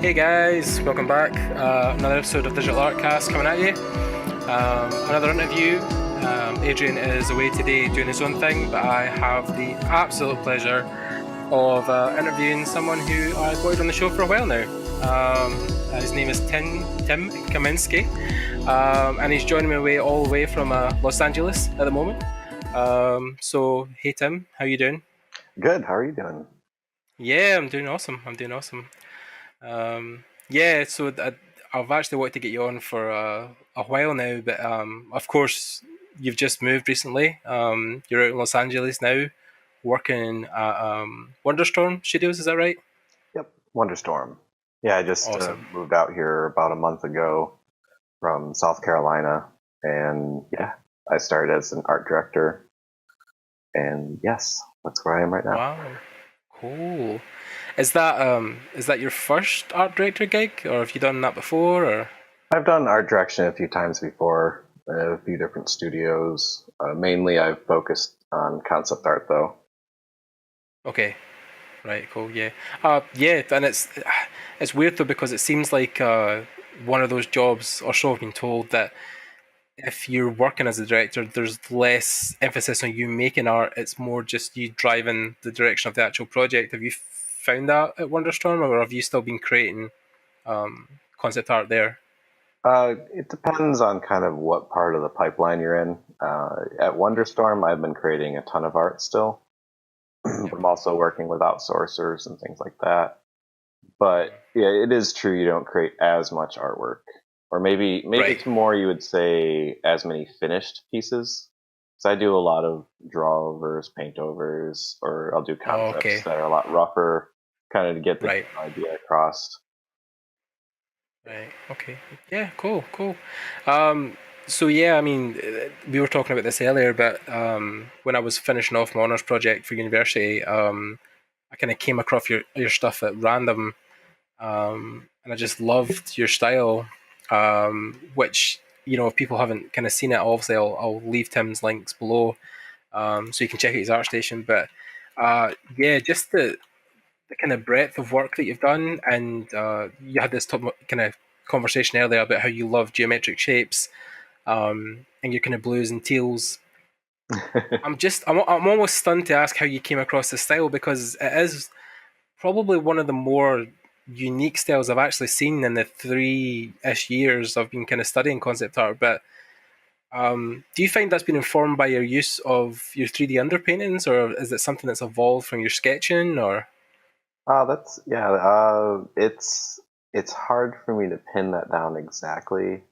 Hey guys, welcome back. Another episode of Digital Artcast coming at you. Another interview. Adrian is away today doing his own thing, but I have the absolute pleasure of interviewing someone who I've worked on the show for a while now. His name is Tim Kaminski, and he's joining me away all the way from Los Angeles at the moment. So, hey Tim, how you doing? Good. How are you doing? Yeah, I'm doing awesome. Yeah, so I've actually wanted to get you on for a while now, but of course you've just moved recently. You're out in Los Angeles now, working at Wonderstorm Studios. Is that right? Yep. Wonderstorm. Yeah, I just Awesome. moved out here about a month ago from South Carolina, and yeah, I started as an art director, and yes, that's where I am right now. Wow. Cool. Is that your first art director gig, or have you done that before? Or I've done art direction a few times before, a few different studios. Mainly, I've focused on concept art, though. okay, right, cool, yeah, yeah, and it's weird though because it seems like one of those jobs, or so I've been told, that if you're working as a director, there's less emphasis on you making art. It's more just you driving the direction of the actual project. Have you found that at Wonderstorm, or have you still been creating concept art there? It depends on kind of what part of the pipeline you're in. At Wonderstorm, I've been creating a ton of art still. Yep. I'm also working with outsourcers and things like that. But yeah, it is true you don't create as much artwork, or maybe Right. it's more you would say as many finished pieces. So I do a lot of draw overs, paint overs, or I'll do Oh, concepts okay. that are a lot rougher, kind of to get the Right. idea across. Right. Okay. Yeah. Cool. Cool. So yeah, I mean, we were talking about this earlier, but when I was finishing off my honors project for university, I kind of came across your stuff at random, and I just loved your style. Which, if people haven't kind of seen it, obviously I'll leave Tim's links below, so you can check out his art station. But yeah, just the kind of breadth of work that you've done, and you had this kind of conversation earlier about how you love geometric shapes, and your kind of blues and teals. I'm almost stunned to ask how you came across the style, because it is probably one of the more unique styles I've actually seen in the 3-ish years I've been kind of studying concept art. But do you find that's been informed by your use of your 3D underpaintings, or is it something that's evolved from your sketching? Or That's yeah. It's hard for me to pin that down exactly.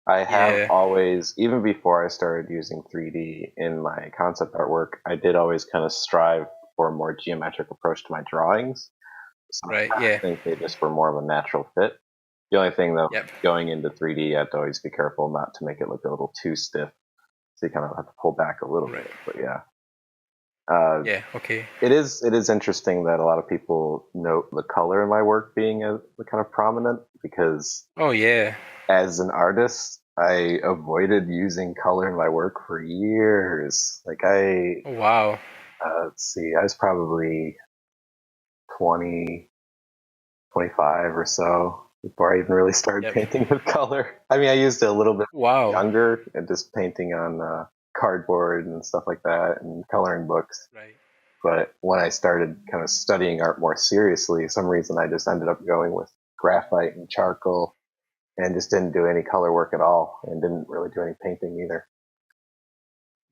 I have yeah, always, even before I started using 3D in my concept artwork, I did always kind of strive for a more geometric approach to my drawings. So right, I yeah, think they just were more of a natural fit. The only thing though, yep, going into 3D, I have to always be careful not to make it look a little too stiff. So you kind of have to pull back a little right, bit. But yeah, uh, yeah, okay, it is interesting that a lot of people note the color in my work being kind of prominent because oh yeah, as an artist, I avoided using color in my work for years. oh wow, Let's see, I was probably 20, 25 or so before I even really started yep, painting with color. I mean, I used it a little bit wow, younger and just painting on cardboard and stuff like that and coloring books. right. But when I started kind of studying art more seriously, some reason I just ended up going with graphite and charcoal and just didn't do any color work at all and didn't really do any painting either.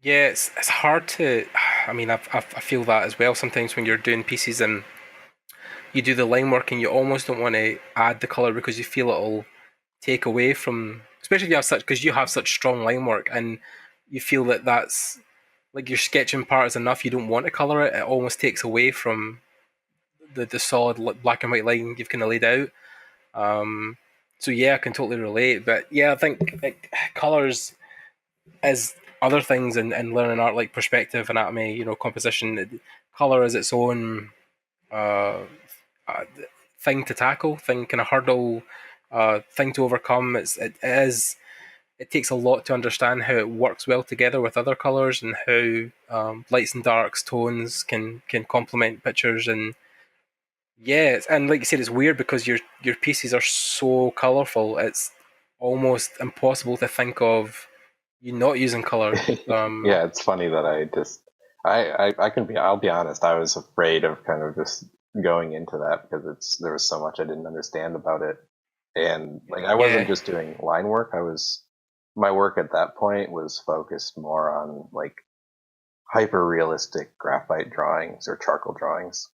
Yeah, it's hard to. I mean, I feel that as well sometimes when you're doing pieces and you do the line work and you almost don't want to add the color because you feel it'll take away from, especially if you have such, because you have such strong line work and you feel that that's like your sketching part is enough. You don't want to color it. It almost takes away from the solid black and white line you've kind of laid out. Um, so yeah, I can totally relate. But yeah, I think like, colors is other things in learning art, like perspective, anatomy, composition. Color is its own uh, uh, thing to tackle, thing kind of hurdle, thing to overcome. It takes a lot to understand how it works well together with other colors, and how lights and darks, tones can complement pictures, and Yeah, and like you said, it's weird because your pieces are so colourful. It's almost impossible to think of you not using colour. Yeah, it's funny that I'll be honest, I was afraid of kind of just going into that because there was so much I didn't understand about it. And like I wasn't Yeah, just doing line work, my work at that point was focused more on like hyper realistic graphite drawings or charcoal drawings.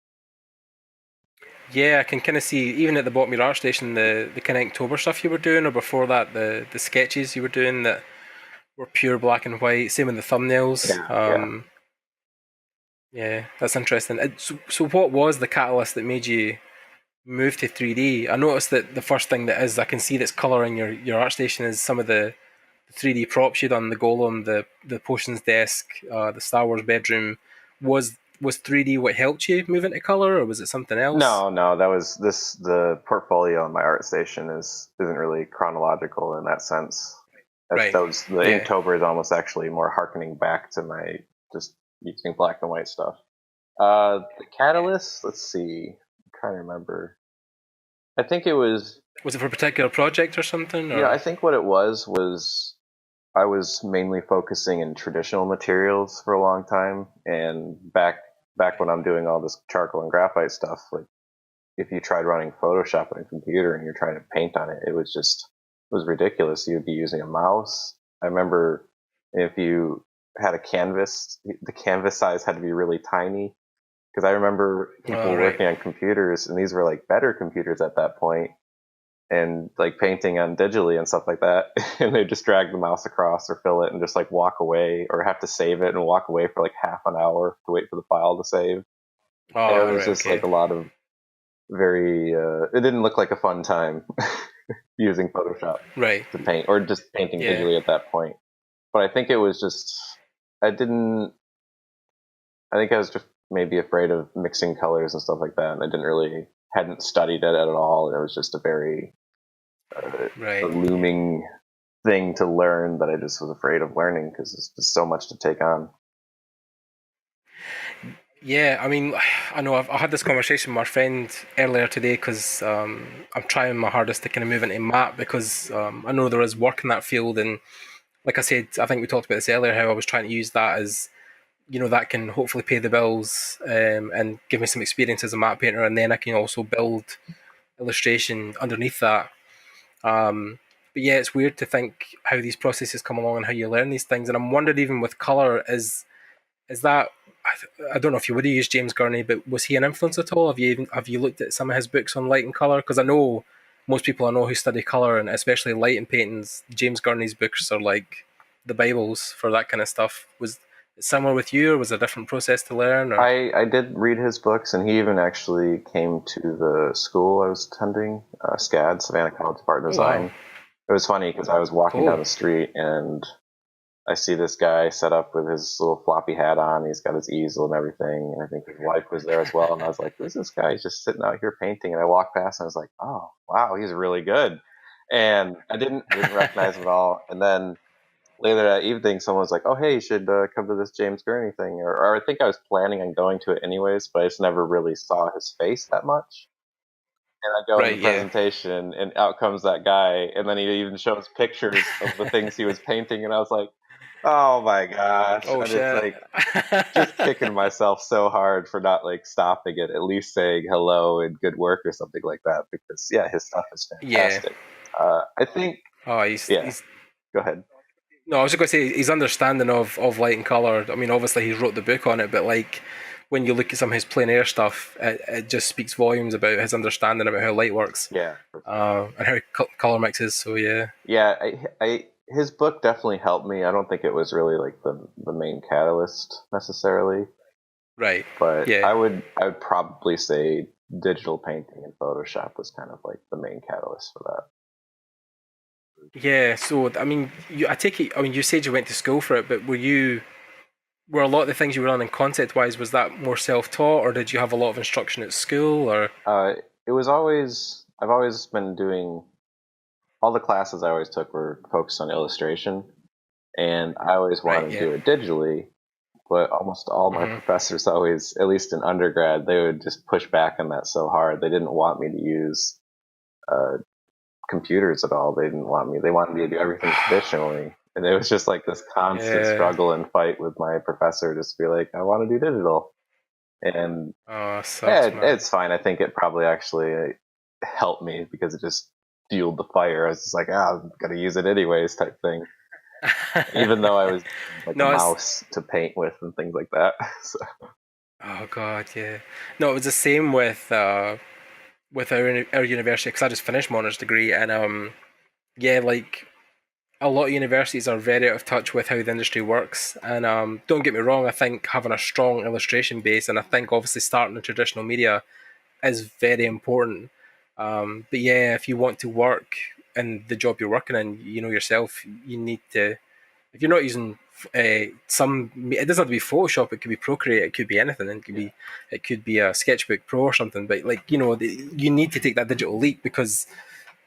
yeah, I can kind of see even at the bottom of your art station the kind of Inktober stuff you were doing, or before that the sketches you were doing that were pure black and white. Same with the thumbnails. Yeah, yeah. Yeah, that's interesting. So what was the catalyst that made you move to 3D? I noticed that the first thing that is I can see that's colour in your art station is some of the 3D props you done, the Golem, the Potions desk, the Star Wars bedroom. Was 3D what helped you move into colour, or was it something else? No, no, that was this. The portfolio on my art station isn't really chronological in that sense. Right. Those the Yeah. Inktober is almost actually more harkening back to my just using black and white stuff. The catalyst. Let's see. I'm trying to remember. I think it was. Was it for a particular project or something, I or think what it was I was mainly focusing in traditional materials for a long time, and back when I'm doing all this charcoal and graphite stuff, like if you tried running Photoshop on a computer and you're trying to paint on it, it was ridiculous. You'd be using a mouse. I remember if you had a canvas, the canvas size had to be really tiny. Because I remember people oh right. working on computers, and these were like better computers at that point, and like painting on digitally and stuff like that. And they just drag the mouse across or fill it and just like walk away, or have to save it and walk away for like half an hour to wait for the file to save. And it Oh was right. just like Okay. a lot of it didn't look like a fun time using Photoshop Right. to paint or just painting Yeah. digitally at that point. But I think it was just I didn't I think I was just maybe afraid of mixing colors and stuff like that, and I didn't really hadn't studied it at all. And it was just a very a Right. looming thing to learn that I just was afraid of learning because it's just so much to take on. Yeah, I mean, I know I had this conversation with my friend earlier today because I'm trying my hardest to kind of move into map because I know there is work in that field, and like I said, I think we talked about this earlier how I was trying to use that as that can hopefully pay the bills and give me some experience as a map painter, and then I can also build illustration underneath that. But yeah, it's weird to think how these processes come along and how you learn these things, and I'm wondering even with color is that I don't know if you would have used James Gurney, but was he an influence at all? Have you looked at some of his books on light and color? Because I know most people I know who study color and especially light and paintings, James Gurney's books are like the bibles for that kind of stuff. Was it similar with you, or was it a different process to learn? Or I did read his books, and he even actually came to the school I was attending, SCAD, Savannah College of Art and oh wow, Design. It was funny because I was walking cool. down the street and I see this guy set up with his little floppy hat on. He's got his easel and everything, and I think his wife was there as well. And I was like, "Who's this guy? He's just sitting out here painting." And I walked past, and I was like, "Oh, wow, he's really good." And I didn't recognize him at all. And then later that evening, someone was like, "Oh, hey, you should come to this James Gurney thing," or I think I was planning on going to it anyways, but I just never really saw his face that much. And I go in the Right, yeah. presentation, and out comes that guy, and then he even shows pictures of the things he was painting, and I was like, "Oh my gosh!" Oh And it's shit. like just kicking myself so hard for not like stopping it, at least saying hello and good work or something like that, because yeah, his stuff is yeah. fantastic. I think, Oh, yeah. he's Go ahead. no, I was just going to say his understanding of light and color. I mean, obviously he wrote the book on it, but like when you look at some of his plein air stuff, it just speaks volumes about his understanding about how light works Yeah, for sure. and how color mixes. So yeah, Yeah, his book definitely helped me. I don't think it was really like the main catalyst necessarily, right, but yeah, I would probably say digital painting and Photoshop was kind of like the main catalyst for that. yeah. So I mean, I take it. I mean, you said you went to school for it, but were a lot of the things you were learning concept wise was that more self taught, or did you have a lot of instruction at school, or Uh, it was always I've always been doing all the classes I always took were focused on illustration, and I always right? wanted to Yeah, do it digitally. but almost all my Hmm. professors always, at least in undergrad, they would just push back on that so hard. They didn't want me to use uh, computers at all. They didn't want me. They wanted me to do everything traditionally, and it was just like this constant Yeah. struggle and fight with my professor, just to be like, I want to do digital, and Oh, yeah, sucks, man. it's fine. I think it probably actually helped me because it just fueled the fire. I was just like, I'm gonna use it anyways, type thing. Even though I was like a No, it's mouse to paint with and things like that. So, oh god, yeah. No, it was the same with our university because I just finished my honours degree, and yeah, like a lot of universities are very out of touch with how the industry works. And don't get me wrong, I think having a strong illustration base, and I think obviously starting in traditional media is very important. But yeah, if you want to work in the job you're working in, you know yourself, you need to. If you're not using it doesn't have to be Photoshop. It could be Procreate. It could be anything. yeah. It could be a Sketchbook Pro or something. But like you need to take that digital leap because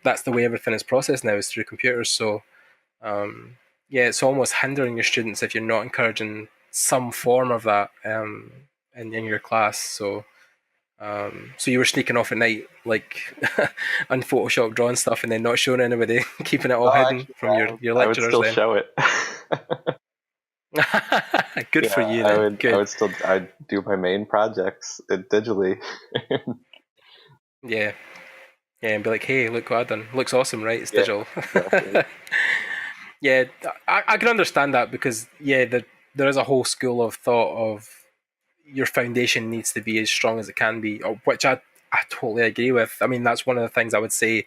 that's the way everything is processed now is through computers. So um, yeah, it's almost hindering your students if you're not encouraging some form of that in your class. So you were sneaking off at night, like on Photoshop drawing stuff, and then not showing anybody, keeping it all Oh, hidden actually, from your I would lecturers. still Then, show it. good for Yeah, you. Then, I good. would still, I'd do my main projects digitally. Yeah, yeah, and be like, hey, look what I done. Looks awesome, right? It's Yeah, digital. exactly. Yeah, I can understand that because yeah, there is a whole school of thought of your foundation needs to be as strong as it can be, which I totally agree with. I mean, that's one of the things I would say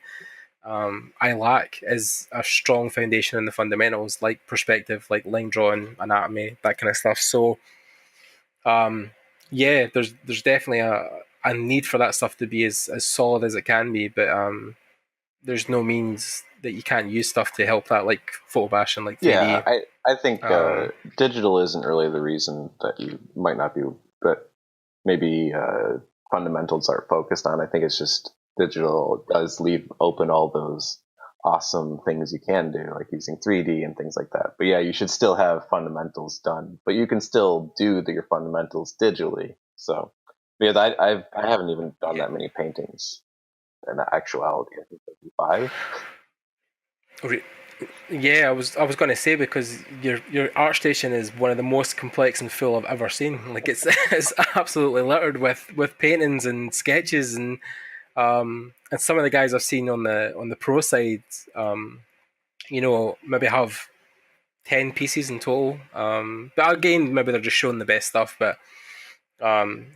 I lack is a strong foundation in the fundamentals, like perspective, like line drawing, anatomy, that kind of stuff. So, um, yeah, there's definitely a need for that stuff to be as solid as it can be, but there's no means that you can't use stuff to help that, like photo bash and like Yeah, 3D. I think Um, digital isn't really the reason that you might not be, but maybe fundamentals are focused on. I think it's just digital does leave open all those awesome things you can do, like using 3D and things like that. But yeah, you should still have fundamentals done, but you can still do your fundamentals digitally. So yeah, I haven't even done yeah. that many paintings in actuality. I think 5. Yeah, I was going to say because your ArtStation is one of the most complex and full I've ever seen. Like it's it's absolutely littered with paintings and sketches and some of the guys I've seen on the pro side, maybe have 10 pieces in total. But again, maybe they're just showing the best stuff. But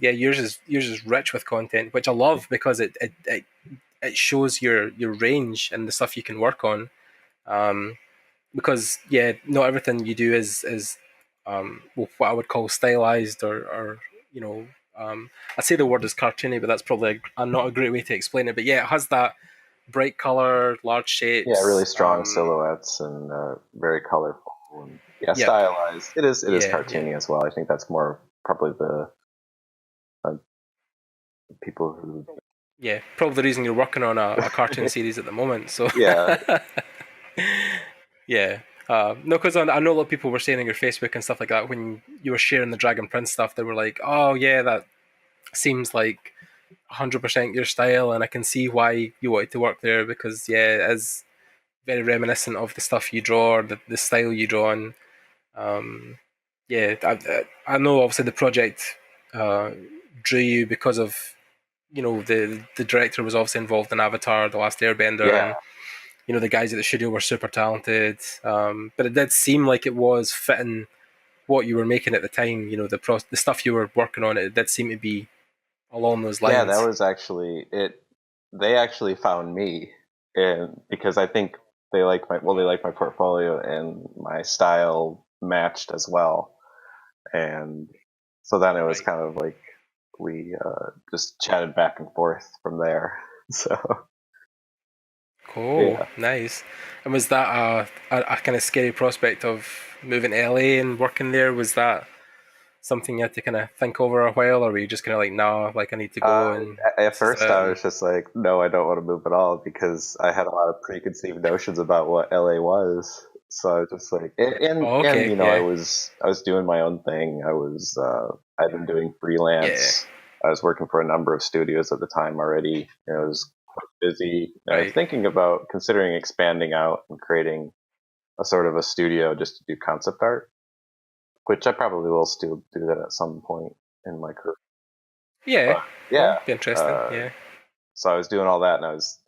yeah, yours is rich with content, which I love because it shows your range and the stuff you can work on. Um, because yeah, not everything you do is what I would call stylized or you know I say the word is cartoony, but that's probably not a great way to explain it. But yeah, it has that bright color, large Yeah, really shapes. strong silhouettes and very colorful and yeah, Yep, stylized. It is yeah, yeah, cartoony as well. I think that's more probably the uh, people who yeah. Probably the reason you're working on a cartoon series at the moment. So yeah, yeah. No, because I know a lot of people were saying on your Facebook and stuff like that when you were sharing the Dragon Prince stuff. They were like, "Oh yeah, that seems like 100% your style, and I can see why you wanted to work there because yeah, it is very reminiscent of the stuff you draw or the style you draw. And yeah, I know obviously the project uh, drew you because of the director was obviously involved in Avatar, The Last Airbender, yeah, and the guys at the studio were super talented. But it did seem like it was fitting what you were making at the time. The stuff you were working on. It did seem to be along those yeah. That lines. was actually it. They actually found me, and because I think they liked my portfolio and my style matched as well, and so then it was Right. kind of like we just chatted back and forth from there. So Cool, yeah. nice. And was that a kind of scary prospect of moving to LA and working there? Was that something you had to kind of think over a while, or were you just kind of like, nah, like I need to go and At this is first, it? I And was just like, no, I don't want to move at all because I had a lot of preconceived notions about what LA was. So I was just like, and Okay, you know, yeah, I was doing my own thing. I've been doing yeah, freelance. I was working for a number of studios at the time already. And I was quite busy. And I was right. thinking about considering expanding out and creating a sort of a studio just to do concept art, which I probably will still do that at some point in my career. Yeah, But yeah, yeah, be interesting. uh, Yeah, so I was doing all that, and I was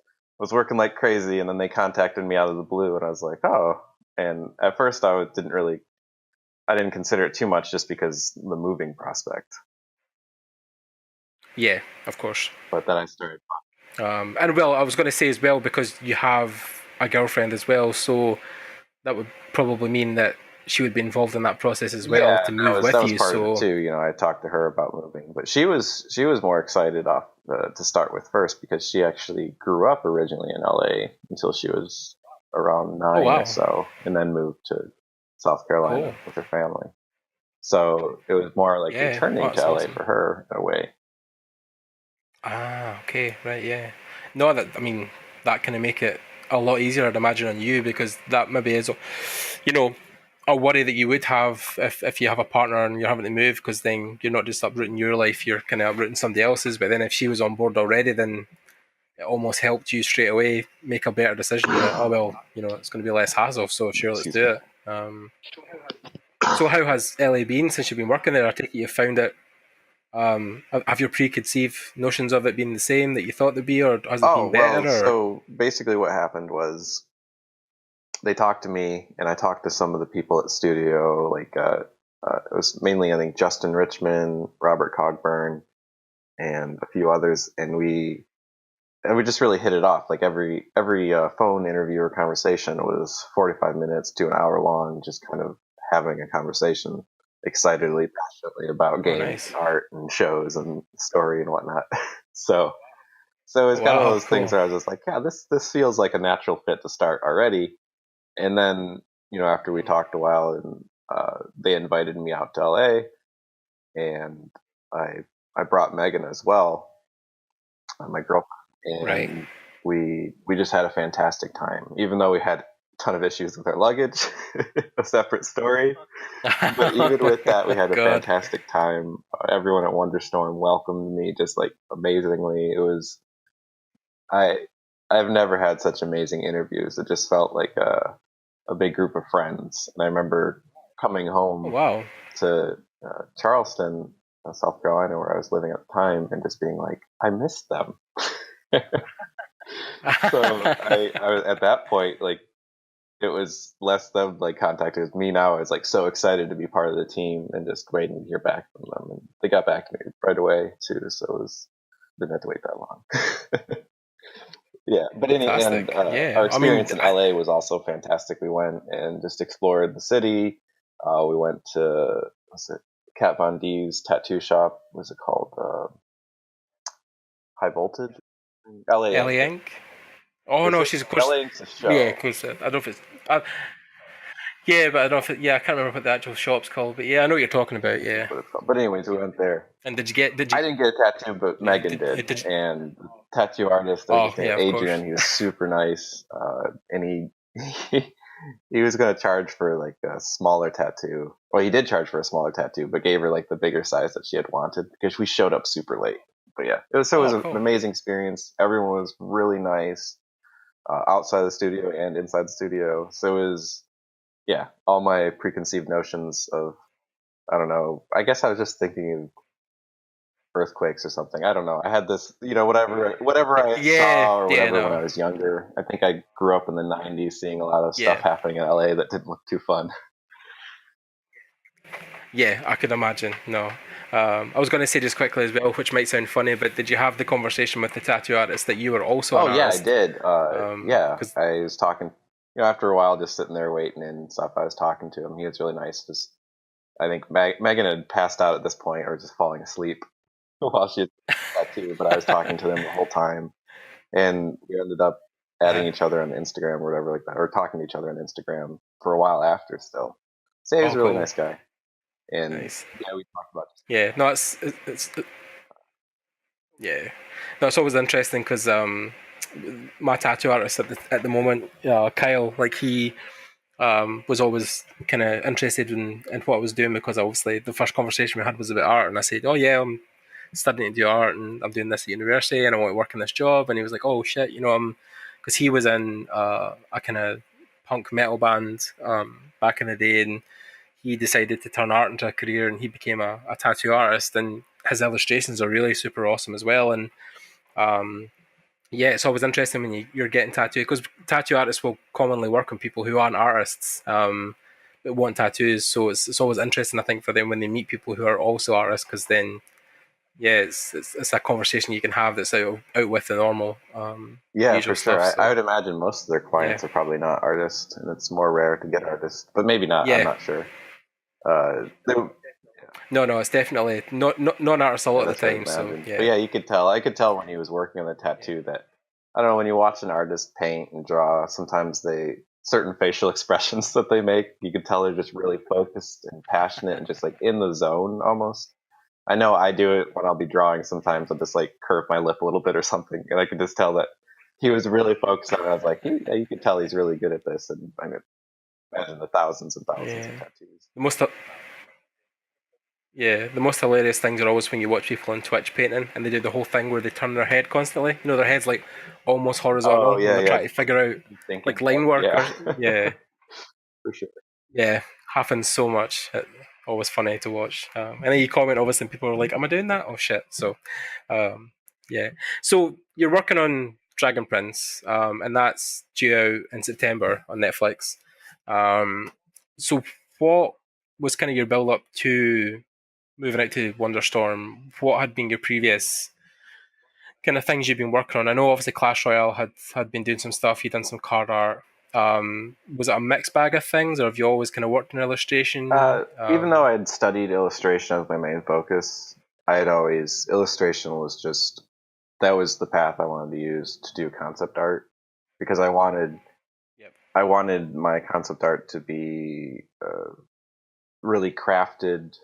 working like crazy, and then they contacted me out of the blue, and I was like, oh. And at first, I didn't consider it too much just because the moving prospect. yeah, of course. But then I started. And well, I was going to say as well because you have a girlfriend as well, so that would probably mean that she would be involved in that process as well Yeah, to move that with was you. part of it So, too. You know, I talked to her about moving, but she was more excited off to start with first because she actually grew up originally in LA until she was around oh 9 or wow, so, and then moved to South Carolina cool. with her family. So it was more like Yeah, oh, returning to that's LA awesome. for her in a way. Ah, okay, right, yeah. No, that I mean that kind of make it a lot easier, I'd imagine, on you because that maybe is, you know, a worry that you would have if you have a partner and you're having to move because then you're not just uprooting your life, you're kind of uprooting somebody else's. But then if she was on board already, then it almost helped you straight away make a better decision that, oh well, it's going to be less hassle, so sure, let's Excuse do me. it. So how has LA been since you've been working there? I take it you found it. Have your preconceived notions of it been the same that you thought they'd be, or has it Oh been well, better? Or so basically what happened was they talked to me, and I talked to some of the people at studio. It was mainly I think Justin Richmond, Robert Cogburn, and a few others, and we just really hit it off. Like every phone interview or conversation was 45 minutes to an hour long, just kind of having a conversation excitedly, passionately about oh, games nice. and art and shows and story and whatnot. so so it's kind of one of Wow, those things cool. where I was just like, yeah, this feels like a natural fit to start already. And then after we talked a while, and they invited me out to LA, and I brought Megan as well, my girlfriend, Right. and we just had a fantastic time. Even though we had a ton of issues with our luggage, a separate story. But even with that, we had a God. fantastic time. Everyone at Wonderstorm welcomed me just like amazingly. It was I I've never had such amazing interviews. It just felt like a big group of friends. And I remember coming Oh, home wow. to Charleston, South Carolina, where I was living at the time, and just being like, I missed them. So I was at that point, like it was less them like contacting with me now. I was like so excited to be part of the team and just waiting to hear back from them. And they got back to me right away too, so it was didn't have to wait that long. Yeah, but Fantastic. our Yeah. I mean, experience in LA was also fantastic. We went and just explored the city. We went to what's it, Kat Von D's tattoo shop. Was it called High Voltage? LA Ink. Ellie Inc. Oh Is no, it she's of course. LA Ink's a Yeah, show? because I don't know if it's. Yeah, but I don't know if it, yeah, I can't remember what the actual shop's called. But yeah, I know what you're talking about. That's Yeah. what it's called. But anyways, we went there. And did you get? Did you? I didn't get a tattoo, but Yeah. Megan did. Did you, And the tattoo artist, I oh just named yeah, of course. Adrian. He was super nice, and he was going to charge for like a smaller tattoo. Well, he did charge for a smaller tattoo, but gave her like the bigger size that she had wanted because we showed up super late. But yeah, it was Oh, an cool. amazing experience. Everyone was really nice outside the studio and inside the studio. So it was yeah, all my preconceived notions of I don't know. I guess I was just thinking earthquakes or something. I don't know. I had this, whatever I Yeah. saw or Yeah. whatever when No. I was younger. I think I grew up in the '90s, seeing a lot of stuff Yeah. happening in LA that didn't look too fun. Yeah, I could imagine. No. I was going to say just quickly as well, which might sound funny, but did you have the conversation with the tattoo artist that you were also Oh an yeah, I artist? did. Yeah, Because I was talking. After a while, just sitting there waiting and stuff, I was talking to him. He was really nice. Just, I think Megan had passed out at this point or just falling asleep while she had that too. But I was talking to them the whole time, and we ended up adding each other on Instagram or whatever like that, or talking to each other on Instagram for a while after. Still, so he was oh, a really cool, nice guy, and nice. yeah, we talked about just Yeah, no, it's yeah, no, it's always interesting because my tattoo artist at the moment, Kyle, like was always kind of interested in what I was doing, because obviously the first conversation we had was about art, and I said, "Oh yeah, I'm studying to do art, and I'm doing this at university, and I want to work in this job." And he was like, "Oh shit, because he was in a kind of punk metal band back in the day, and he decided to turn art into a career, and he became a tattoo artist, and his illustrations are really super awesome as well." And um, yeah, it's always interesting when you're getting tattooed, because tattoo artists will commonly work on people who aren't artists, but want tattoos. So it's always interesting, I think, for them when they meet people who are also artists, because then yeah, it's a conversation you can have that's out with the normal Yeah, usual for sure. stuff. I So would imagine most of their yeah, clients are probably not artists, and it's more rare to get artists, but maybe not. I'm yeah, not sure. Yeah, no, it's definitely not non artists a lot yeah, of the that's what I time. So imagined. But yeah, yeah, you could tell. I could tell when he was working on the tattoo that, I don't know, when you watch an artist paint and draw, sometimes they certain facial expressions that they make, you could tell they're just really focused and passionate and just like in the zone almost. I know I do it when I'll be drawing. Sometimes I'll just like curve my lip a little bit or something, and I could just tell that he was really focused on it. I was like, yeah, you could tell he's really good at this. And I mean, imagine the thousands and thousands of yeah. tattoos. The most Yeah, the most hilarious things are always when you watch people on Twitch painting and they do the whole thing where they turn their head constantly. Their head's like almost Oh horizontal when yeah, they're yeah. trying to figure out I'm thinking like about line it. work Yeah, or yeah, for sure. yeah, happens so much. Always funny to watch. And then you comment obviously and people are like, "Am I doing that?" Oh shit! So, um, yeah. So you're working on Dragon Prince, and that's due out in September on Netflix. Um, so what was kind of your build up to moving out to Wonderstorm? What had been your previous kind of things you've been working on? I know obviously Clash Royale had been doing some stuff. You'd done some card art. Was it a mixed bag of things, or have you always kind of worked in illustration? Even though I had studied illustration as my main focus, I had always illustration was just that was the path I wanted to use to do concept art because Yep. I wanted my concept art to be really crafted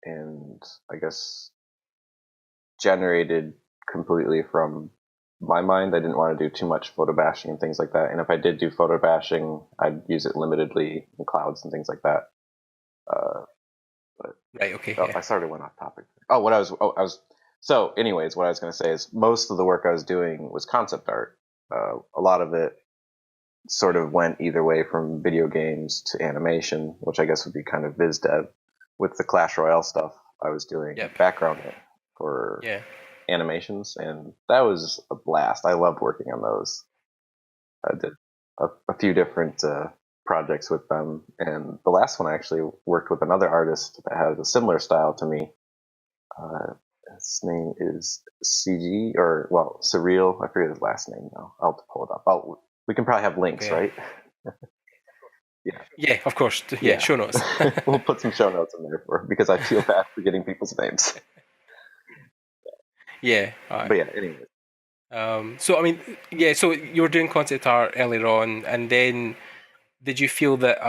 and I guess generated completely from my mind. I didn't want to do too much photo bashing and things like that. And if I did do photo bashing, I'd use it limitedly in clouds and things like that. Uh, but Right. Okay. oh, Yeah. I sort of went off topic. I was. So, anyways, what I was going to say is most of the work I was doing was concept art. A lot of it sort of went either way from video games to animation, which I guess would be kind of biz dev. With the Clash Royale stuff, I was doing Yep. background for Yeah. animations, and that was a blast. I loved working on those. I did a few different projects with them, and the last one I actually worked with another artist that has a similar style to me. Uh, his name is CG or well Surreal. I forget his last name now. I'll have to pull it up. We can probably have links, Okay. right? Yeah, Yeah. Of course. Yeah. yeah. Show notes. We'll put some show notes in there for because I feel bad forgetting people's names. Yeah. But yeah, anyway. So I mean, yeah. So you were doing concept art earlier on, and then did you feel that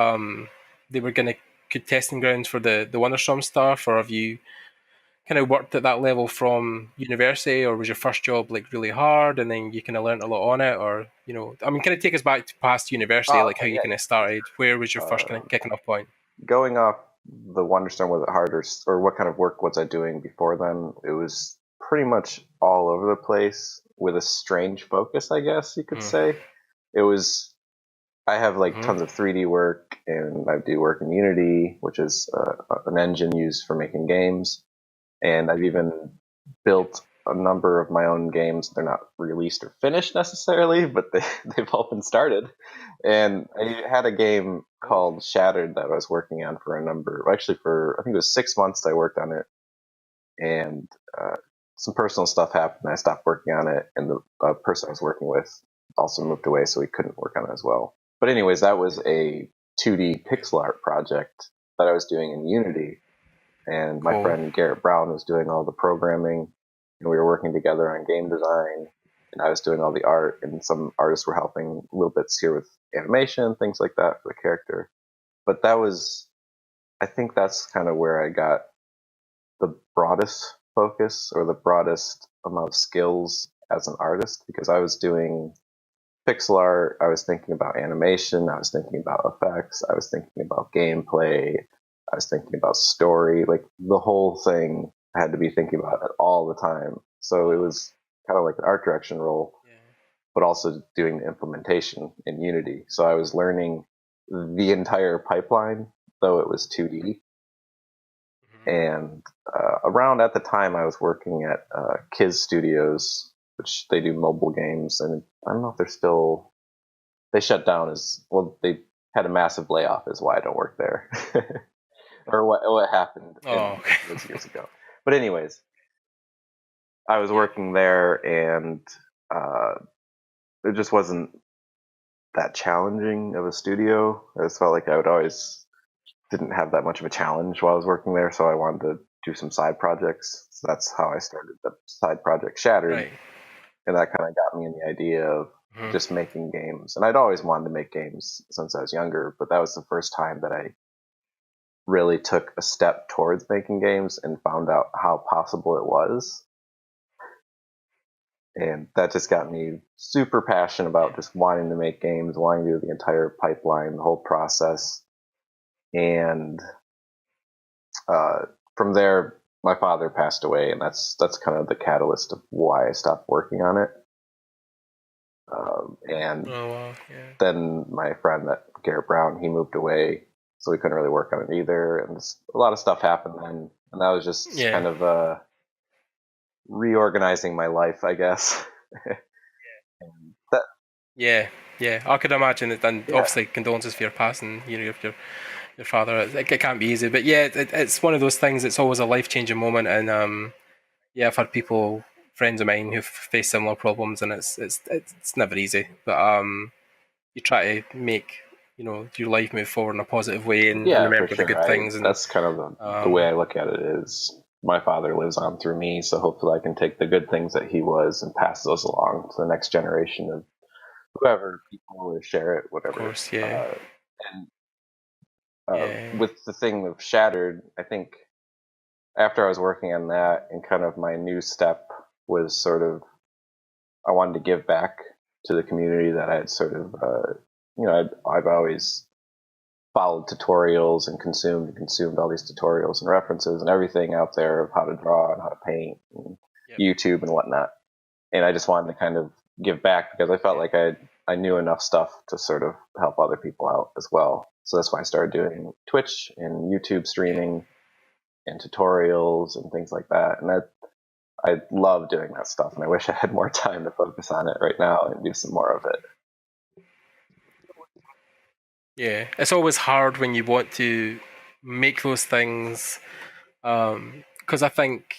they were going to good testing grounds for the Wonderstorm stuff, or have you kind of worked at that level from university, or was your first job like really hard and then you kind of learned a lot on it, or I mean, kind of take us back to past university, Oh, like how okay, you yeah, kind of started. Where was your yeah. first kind of kicking off point? Going off the Wonderstone, was it harder, or what kind of work was I doing before then? It was pretty much all over the place with a strange focus, I guess you could Mm. say. It was, I have like Mm-hmm. tons of 3D work, and I do work in Unity, which is an engine used for making games. And I've even Yep. built a number of my own games. They're not released or finished necessarily, but they've all been started. And I had a game Oh. called Shattered that I was working on for a number, actually for I think it was 6 months I worked on it, and some personal stuff happened. I stopped working on it, and the person I was working with also Mm. moved away, so we couldn't work on it as well. But anyways, that was a 2D Yep. pixel art project that I was doing in Unity, and my Cool. friend Garrett Brown was doing all the programming, and we were working together on game design, and I was doing all the art, and some artists were helping little bits here with animation, things like that for the character. But that was, I think that's kind of where I got the broadest focus or the broadest amount of skills as an artist because I was doing pixel art, I was thinking about animation, I was thinking about effects, I was thinking about gameplay, I was thinking about story. Like the whole thing I had to be thinking about it all the time. So it was kind of like an art direction role, but also doing the implementation in Unity. So I was learning the entire pipeline, though it was 2D. And around at the time, I was working at Kiz Studios, which they do mobile games, and I don't know if they're still. They shut down as well. They had a massive layoff, is why I don't work there, or what happened those years ago. But anyways, I was working there, and it just wasn't that challenging of a studio. I just felt like I would always didn't have that much of a challenge while I was working there, so I wanted to do some side projects. So that's how I started the side project Shattered, Right. and that kind of got me in the idea of just making games. And I'd always wanted to make games since I was younger, but that was the first time that I really took a step towards making games and found out how possible it was. And that just got me super passionate about just wanting to make games, wanting to do the entire pipeline, the whole process. And from there, my father passed away, and that's kind of the catalyst of why I stopped working on it. And then my friend, that Garrett Brown, he moved away, so we couldn't really work on it either. And a lot of stuff happened then, and that was just kind of reorganizing my life, I guess. Yeah, I could imagine it. And obviously, condolences for your passing. You know, your father. It can't be easy, but yeah, it's one of those things. It's always a life-changing moment, and I've had people, friends of mine, who've faced similar problems, and it's never easy. But you try to make your life move forward in a positive way, and remember the good things. And that's kind of the way I look at it. Is my father lives on through me, so hopefully I can take the good things that he was and pass those along to the next generation of whoever, people, or share it, whatever. Of course, yeah. With the thing of Shattered, I think after I was working on that, and kind of my new step was sort of, I wanted to give back to the community that I had sort of, I've always followed tutorials and consumed all these tutorials and references and everything out there of how to draw and how to paint and YouTube and whatnot. And I just wanted to kind of give back because I felt like I knew enough stuff to sort of help other people out as well. So that's why I started doing Twitch and YouTube streaming and tutorials and things like that. And I love doing that stuff, and I wish I had more time to focus on it right now and do some more of it. Yeah, it's always hard when you want to make those things, because I think